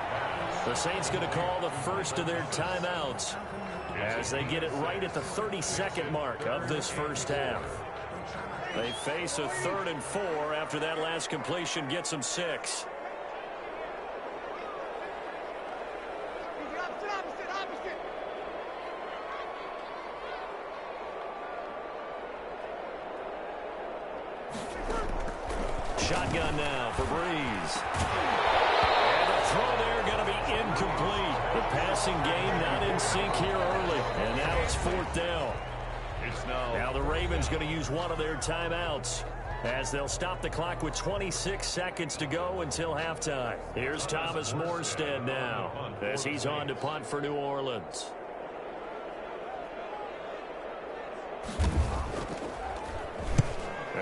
The Saints going to call the first of their timeouts as they get it right at the 32nd mark of this first half. They face a 3rd and 4 after that last completion gets them 6. Shotgun now for Breeze. And the throw there going to be incomplete. The passing game not in sync here early. And now it's 4th down. Now the Ravens going to use one of their timeouts as they'll stop the clock with 26 seconds to go until halftime. Here's Thomas Morstead now as he's on to punt for New Orleans.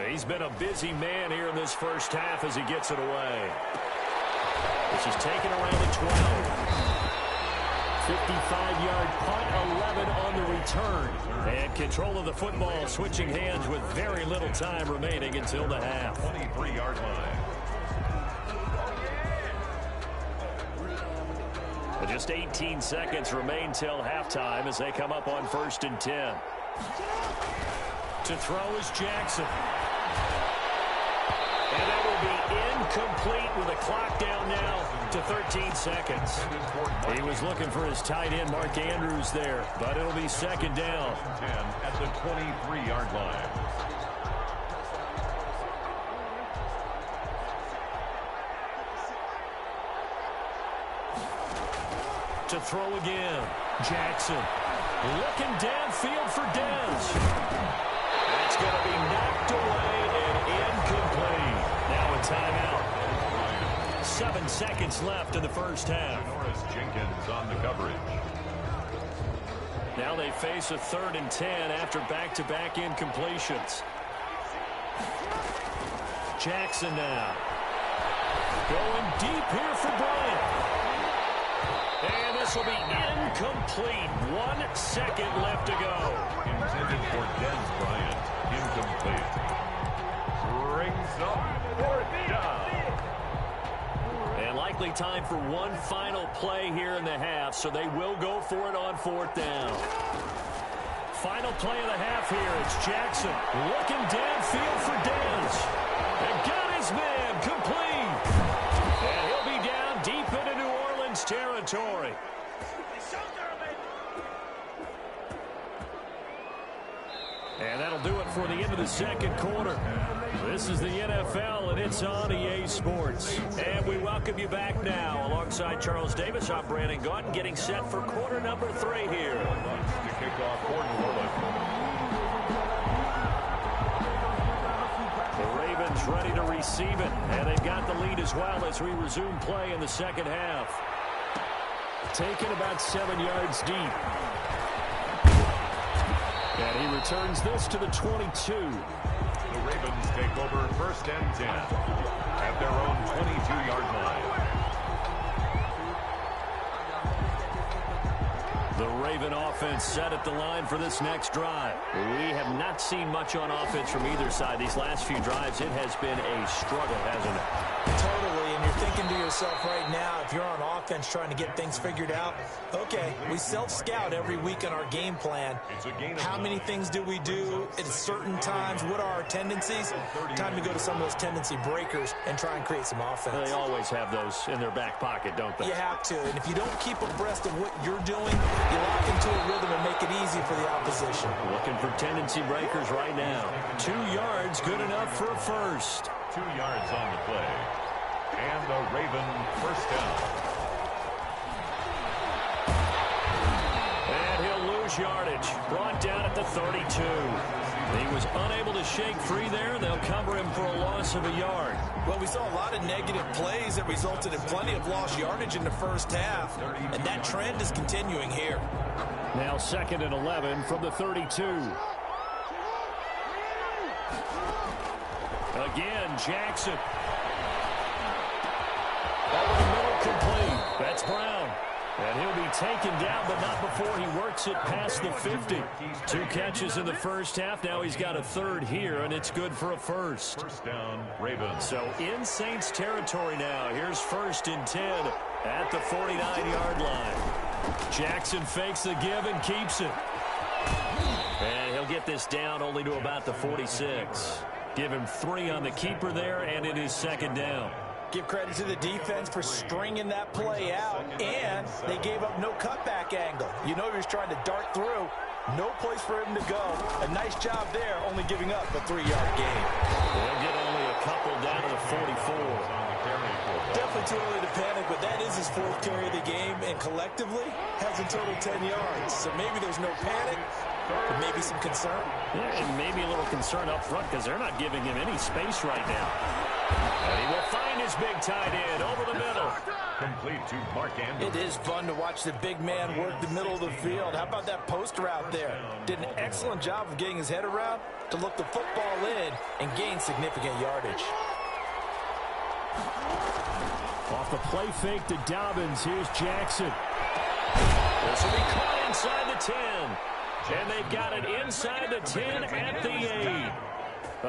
He's been a busy man here in this first half as he gets it away. This is taken around the 12. 55-yard punt, 11 on the return. And control of the football switching hands with very little time remaining until the half.
23-yard line.
Well, just 18 seconds remain till halftime as they come up on 1st and 10. To throw is Jackson. And that will be incomplete with a clock down now to 13 seconds. He was looking for his tight end, Mark Andrews, there, but it'll be 2nd down.
10 at the 23-yard line.
To throw again, Jackson. Looking downfield for Dez. That's going to be knocked away and incomplete. Now a timeout. 7 seconds left in the first half.
Norris Jenkins on the coverage.
Now they face a 3rd and 10 after back-to-back incompletions. Jackson now. Going deep here for Bryant. And this will be incomplete. 1 second left to go.
Intended for Dennis Bryant. Incomplete. Brings up 4th down.
And likely time for one final play here in the half, so they will go for it on 4th down. Final play of the half here. It's Jackson looking downfield for Dez. And got his man complete. And he'll be down deep into New Orleans territory. And that'll do it for the end of the second quarter. This is the NFL, and it's on EA Sports. And we welcome you back now. Alongside Charles Davis, I'm Brandon Gaudin, getting set for quarter number 3 here.
To kick off for New Orleans.
The Ravens ready to receive it, and they've got the lead as well as we resume play in the second half. Taken about 7 yards deep. And he returns this to the 22.
The Ravens take over 1st and 10 at their own 22-yard line.
The Raven offense set at the line for this next drive. We have not seen much on offense from either side. These last few drives, it has been a struggle, hasn't it?
Totally, and you're thinking to yourself right now, if you're on offense trying to get things figured out, okay, we self-scout every week on our game plan. How many things do we do at certain times? What are our tendencies? Time to go to some of those tendency breakers and try and create some offense.
They always have those in their back pocket, don't they?
You have to, and if you don't keep abreast of what you're doing, you lock into a rhythm and make it easy for the opposition.
Looking for tendency breakers right now. 2 yards, good enough for a first.
2 yards on the play. And the Raven 1st down.
And he'll lose yardage. Brought down at the 32. He was unable to shake free there. They'll cover him for a loss of a yard.
Well, we saw a lot of negative plays that resulted in plenty of lost yardage in the first half, and that trend is continuing here.
Now 2nd and 11 from the 32. Again, Jackson. Over the middle, complete. That's Brown. And he'll be taken down, but not before he works it past the 50. 2 catches in the first half. Now he's got a 3rd here, and it's good for a first.
1st down, Ravens.
So in Saints territory now. Here's 1st and 10 at the 49-yard line. Jackson fakes the give and keeps it. And he'll get this down only to about the 46. Give him 3 on the keeper there, and it is 2nd down.
Give credit to the defense for stringing that play out, and they gave up no cutback angle. You know he was trying to dart through. No place for him to go. A nice job there, only giving up a 3-yard gain.
They'll get only a couple down to the 44.
Definitely too early to panic, but that is his 4th carry of the game, and collectively has a total 10 yards. So maybe there's no panic, but maybe some concern.
Yeah, and maybe a little concern up front because they're not giving him any space right now. And he will find his big tight end over the middle.
Complete to Mark Andrews.
It is fun to watch the big man work the middle of the field. How about that post route there? Did an excellent job of getting his head around to look the football in and gain significant yardage.
Off the play fake to Dobbins. Here's Jackson. This will be caught inside the 10. And they've got it inside the 10 at the 8.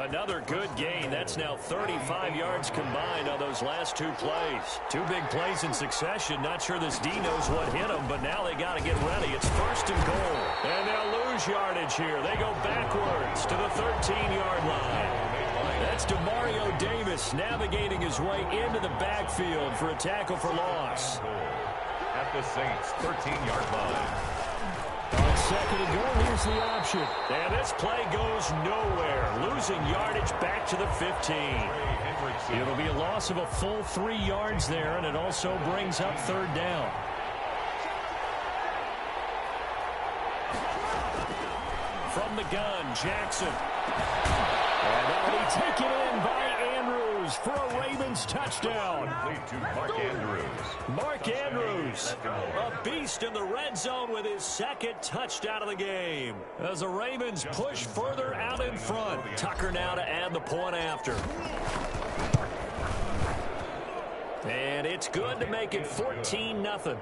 Another good gain. That's now 35 yards combined on those last 2 plays. 2 big plays in succession. Not sure this D knows what hit them, but now they got to get ready. It's 1st and goal. And they'll lose yardage here. They go backwards to the 13-yard line. That's DeMario Davis navigating his way into the backfield for a tackle for loss.
At the Saints' 13-yard line.
On 2nd and goal, here's the option. And this play goes nowhere. Losing yardage back to the 15. It'll be a loss of a full 3 yards there, and it also brings up 3rd down. From the gun, Jackson. And that'll be taken in by Andrews. throws for a Ravens touchdown.
Complete to Mark Andrews.
Mark Andrews, a beast in the red zone with his second touchdown of the game. As the Ravens push further out in front. Tucker now to add the point after. And it's good to make it 14-0.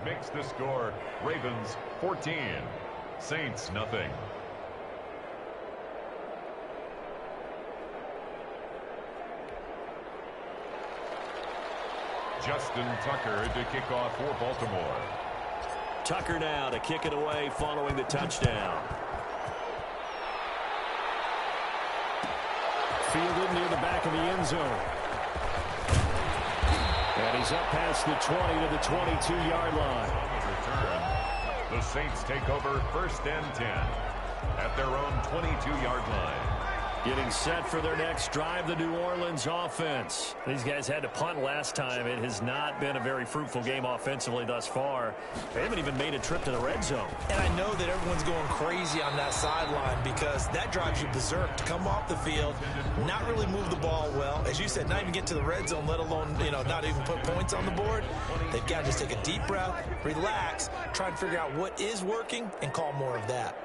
Makes the score Ravens 14, Saints nothing. Justin Tucker to kick off for Baltimore.
Tucker now to kick it away following the touchdown. Fielded near the back of the end zone. And he's up past the 20 to the 22-yard line.
Return. The Saints take over 1st and 10 at their own 22-yard line.
Getting set for their next drive, the New Orleans offense. These guys had to punt last time. It has not been a very fruitful game offensively thus far. They haven't even made a trip to the red zone.
And I know that everyone's going crazy on that sideline because that drives you berserk to come off the field, not really move the ball well. As you said, not even get to the red zone, let alone, not even put points on the board. They've got to just take a deep breath, relax, try and figure out what is working, and call more of that.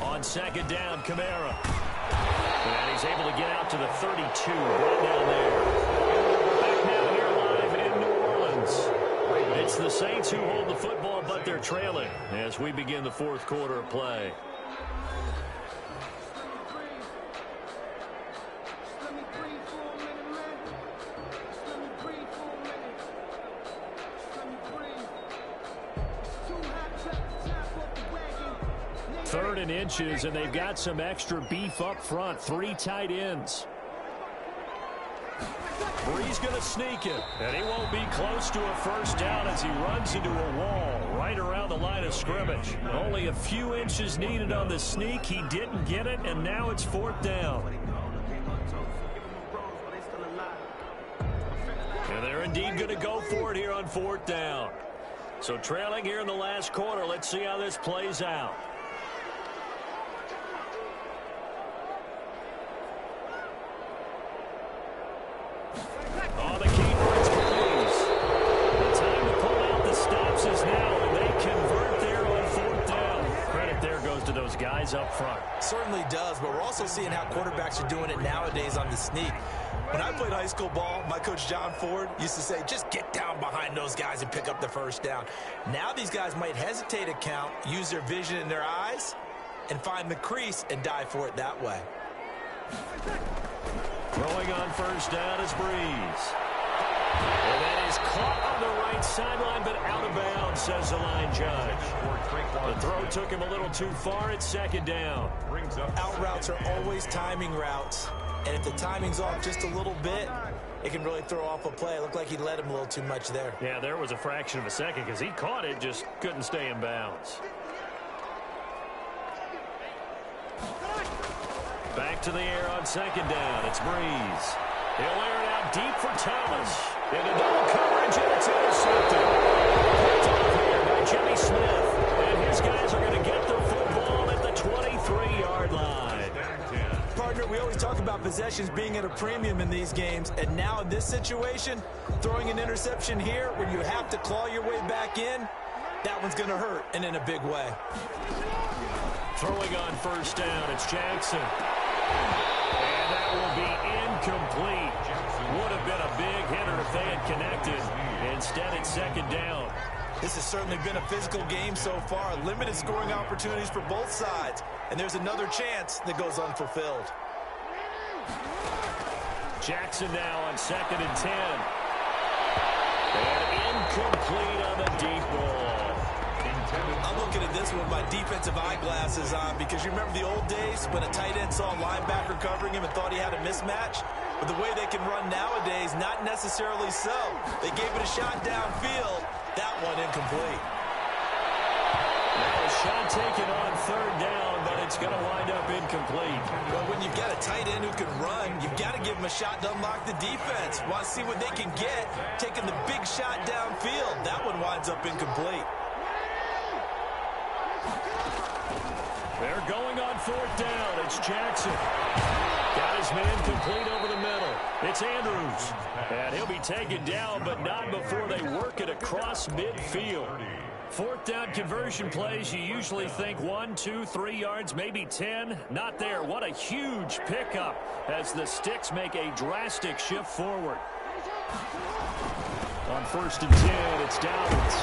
On second down, Kamara. And he's able to get out to the 32 right down there. Back now here live in New Orleans. It's the Saints who hold the football, but they're trailing as we begin the fourth quarter of play. Third and inches, and they've got some extra beef up front. 3 tight ends. Bree's going to sneak it, and he won't be close to a first down as he runs into a wall right around the line of scrimmage. Only a few inches needed on the sneak. He didn't get it, and now it's 4th down. And they're indeed going to go for it here on 4th down. So trailing here in the last quarter. Let's see how this plays out. Guys up front.
Certainly does, but we're also seeing how quarterbacks are doing it nowadays on the sneak. When I played high school ball, my coach John Ford used to say, just get down behind those guys and pick up the first down. Now these guys might hesitate to count, use their vision in their eyes, and find the crease and dive for it that way.
Throwing on first down is Breeze. And that is caught on the right sideline, but out of bounds, says the line judge. The throw took him a little too far. It's second down.
Out routes are always timing routes. And if the timing's off just a little bit, it can really throw off a play. It looked like he led him a little too much there.
Yeah, there was a fraction of a second because he caught it, just couldn't stay in bounds. Back to the air on second down. It's Breeze. He'll air it out deep for Thomas. Into double coverage, and it's intercepted. Picked off here by Jimmy Smith. And his guys are going to get the football at the 23-yard line.
Partner, we always talk about possessions being at a premium in these games. And now in this situation, throwing an interception here when you have to claw your way back in, that one's going to hurt, and in a big way.
Throwing on first down, it's Jackson. And that will be incomplete. Would have been a big hitter if they had connected. Instead, it's second down.
This has certainly been a physical game so far. Limited scoring opportunities for both sides. And there's another chance that goes unfulfilled.
Jackson now on 2nd and 10. And incomplete on the deep ball.
I'm looking at this with my defensive eyeglasses on because you remember the old days when a tight end saw a linebacker covering him and thought he had a mismatch? But the way they can run nowadays, not necessarily so. They gave it a shot downfield. That one incomplete.
Now a shot taken on 3rd down, but it's going to wind up incomplete.
Well, when you've got a tight end who can run, you've got to give him a shot to unlock the defense. Want to see what they can get. Taking the big shot downfield. That one winds up incomplete.
They're going on fourth down. It's Jackson. Got his man complete over the middle. It's Andrews. And he'll be taken down, but not before they work it across midfield. Fourth down conversion plays, you usually think 1, 2, 3 yards, maybe 10. Not there. What a huge pickup as the Sticks make a drastic shift forward. On first and 10, it's Downs.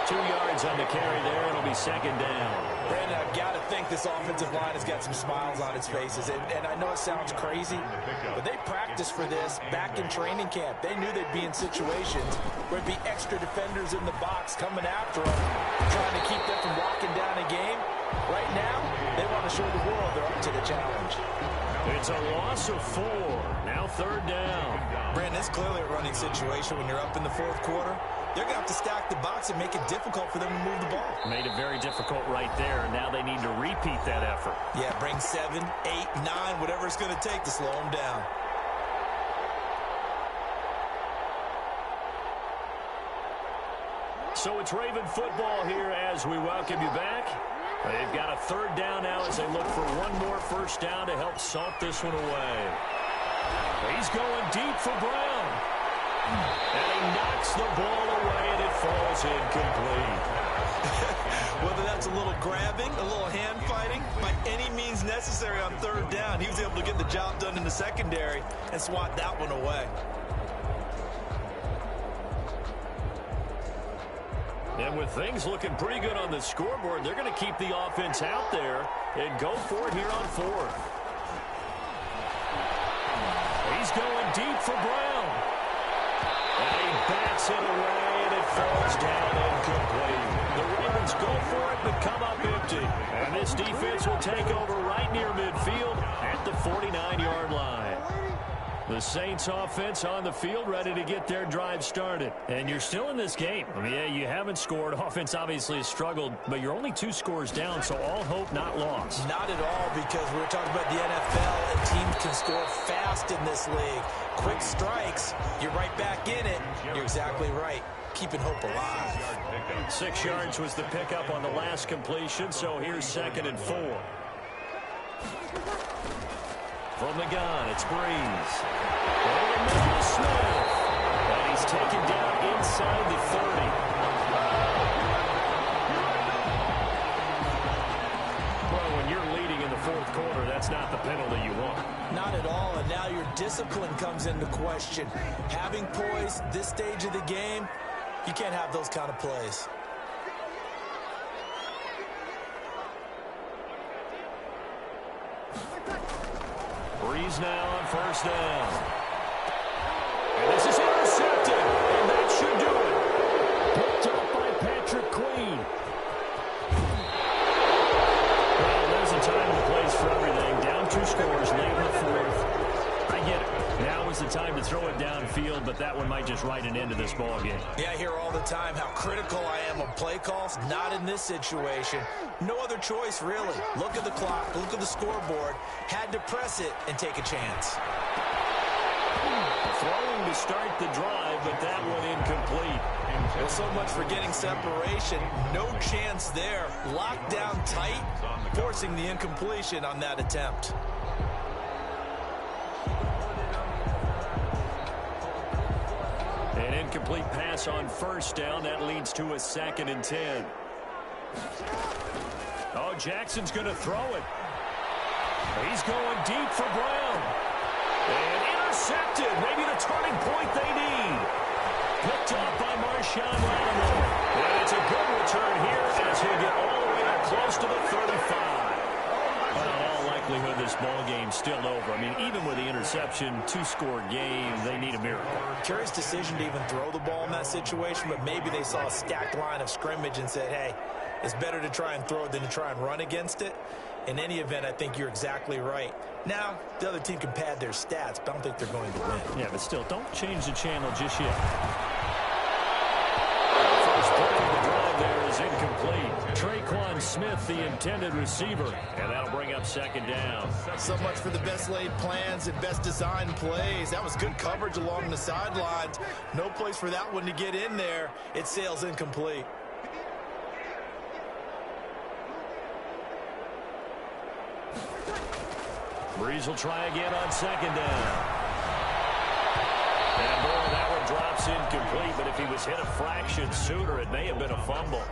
2 yards on the carry there. It'll be second down.
Brandon, I've got to think this offensive line has got some smiles on its faces. And I know it sounds crazy, but they practiced for this back in training camp. They knew they'd be in situations where there'd be extra defenders in the box coming after them, trying to keep them from locking down a game. Right now, they want to show the world they're up to the challenge.
It's a loss of 4. Now third down.
Brandon, it's clearly a running situation when you're up in the fourth quarter. They're going to have to stack the box and make it difficult for them to move the ball.
Made it very difficult right there, and now they need to repeat that effort.
Yeah, bring 7, 8, 9, whatever it's going to take to slow them down.
So it's Raven football here as we welcome you back. They've got a third down now as they look for one more first down to help salt this one away. He's going deep for Brown. And he knocks the ball away, and it falls incomplete.
Whether that's a little grabbing, a little hand fighting, by any means necessary on third down, he was able to get the job done in the secondary and swat that one away.
And with things looking pretty good on the scoreboard, they're going to keep the offense out there and go for it here on fourth. He's going deep for Brown. And he bats it away, and it falls down incomplete. The Ravens go for it, but come up empty. And this defense will take over right near midfield at the 49-yard line. The Saints offense on the field ready to get their drive started. And you're still in this game. I mean, yeah, you haven't scored. Offense obviously has struggled, but you're only 2 scores down, so all hope not lost.
Not at all, because we were talking about the NFL, and teams can score fast in this league. Quick strikes, you're right back in it. You're exactly right. Keeping hope alive.
6 yards was the pickup on the last completion, so here's second and 4. From the gun, it's Breeze. And Smith. And he's taken down inside the 30. Well, when you're leading in the fourth quarter, that's not the penalty you want.
Not at all, and now your discipline comes into question. Having poise this stage of the game, you can't have those kind of plays.
Breeze now on first down. And this is intercepted, and that should do it. Picked up by Patrick Queen. Well, there's a time and place for everything. Down 2 scores, late in the fourth. I get it. Now is the time to throw it downfield, but that one might just write an end to this ball game.
Yeah, I hear all the time how critical I am of play calls. Not in this situation. No other choice, really. Look at the clock, look at the scoreboard. Had to press it and take a chance.
Throwing to start the drive, but that one incomplete.
Well, so much for getting separation. No chance there. Locked down tight, forcing the incompletion on that attempt.
An incomplete pass on first down. That leads to a second and 10. Oh, Jackson's going to throw it. He's going deep for Brown. And intercepted. Maybe the turning point they need. Picked up by Marshawn Lattimore. And it's a good return here as he'll get all the way up close to the 35. Well, in all likelihood, this ball game's still over. I mean, even with the interception, 2-score game, they need a miracle.
Curious decision to even throw the ball in that situation, but maybe they saw a stacked line of scrimmage and said, hey, it's better to try and throw it than to try and run against it. In any event, I think you're exactly right. Now, the other team can pad their stats, but I don't think they're going to win.
Yeah, but still, don't change the channel just yet. First play of the drive there is incomplete. Traquan Smith, the intended receiver, and that'll bring up second down.
So much for the best laid plans and best designed plays. That was good coverage along the sidelines. No place for that one to get in there. It sails incomplete.
Breeze will try again on second down. And boy, that one drops incomplete, but if he was hit a fraction sooner, it may have been a fumble.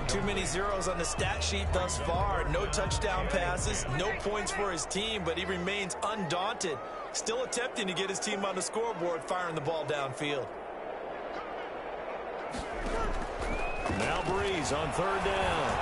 Too many zeros on the stat sheet thus far. No touchdown passes, no points for his team, but he remains undaunted. Still attempting to get his team on the scoreboard, firing the ball downfield.
Now Breeze on third down.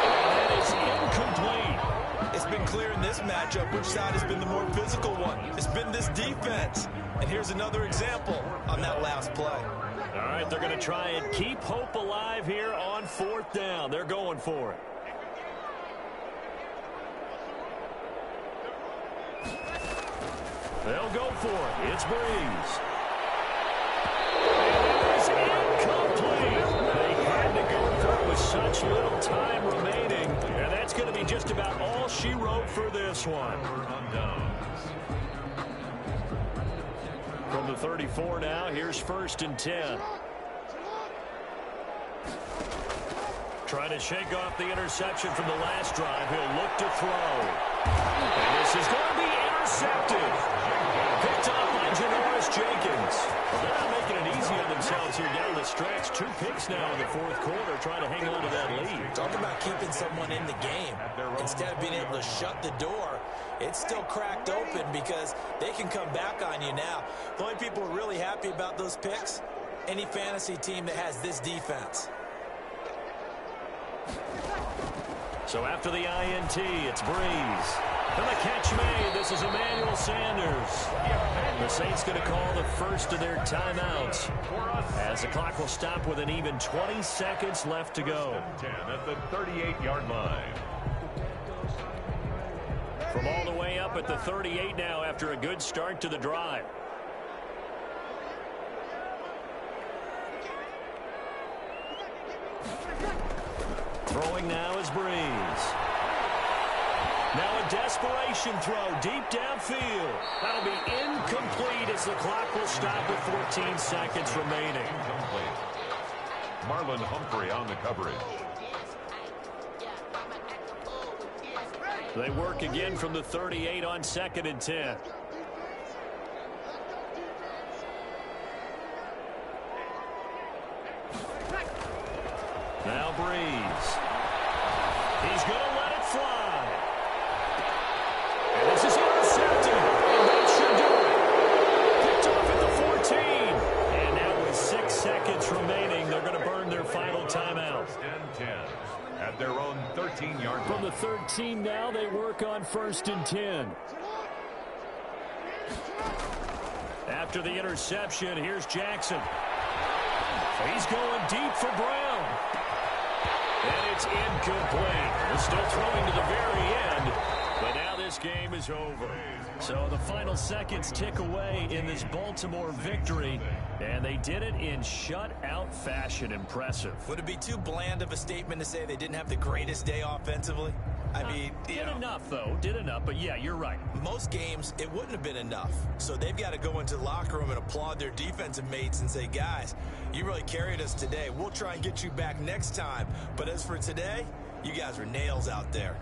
And that is incomplete.
It's been clear in this matchup which side has been the more physical one. It's been this defense. And here's another example on that last play.
All right, they're going to try and keep hope alive here on fourth down. They're going for it. They'll go for it. It's Breeze. And it is incomplete. They had to go through with such little time remaining. And that's going to be just about all she wrote for this one. From the 34 now, here's 1st and 10. Trying to shake off the interception from the last drive. He'll look to throw. And this is going to be intercepted. Picked off by Janoris Jenkins. Well, they're not making it easy on themselves here down the stretch. 2 picks now in the 4th quarter, trying to hang on to that lead.
Talk about keeping someone in the game. Instead of being able to shut the door, it's still cracked open because they can come back on you now. The only people who are really happy about those picks, any fantasy team that has this defense.
So after the INT, it's Breeze. And the catch made. This is Emmanuel Sanders. The Saints going to call the first of their timeouts as the clock will stop with an even 20 seconds left to go.
10 at the 38-yard line.
From all the way up at the 38 now after a good start to the drive. Throwing now is Breeze. Now a desperation throw deep downfield. That'll be incomplete as the clock will stop with 14 seconds remaining.
Incomplete. Marlon Humphrey on the coverage.
They work again from the 38 on 2nd and 10. Now Breeze. He's going to let it fly. And this is intercepted. And that should do it. Picked off at the 14. And now with 6 seconds remaining, they're going to burn their final timeout.
1st and 10 at their own 13-yard line.
From the 13 now, they work on 1st and 10. After the interception, here's Jackson. He's going deep for Brown. And it's incomplete. They're still throwing to the very end, but now this game is over. So the final seconds tick away in this Baltimore victory, and they did it in shutout fashion. Impressive.
Would it be too bland of a statement to say they didn't have the greatest day offensively? I mean,
did enough, though. Did enough, but yeah, you're right.
Most games, it wouldn't have been enough. So they've got to go into the locker room and applaud their defensive mates and say, guys, you really carried us today. We'll try and get you back next time. But as for today, you guys were nails out there.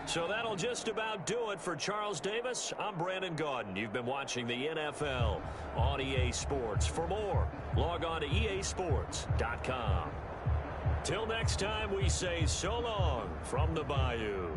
So that'll just about do it for Charles Davis. I'm Brandon Gaudin. You've been watching the NFL on EA Sports. For more, log on to easports.com. Till next time, we say so long from the Bayou.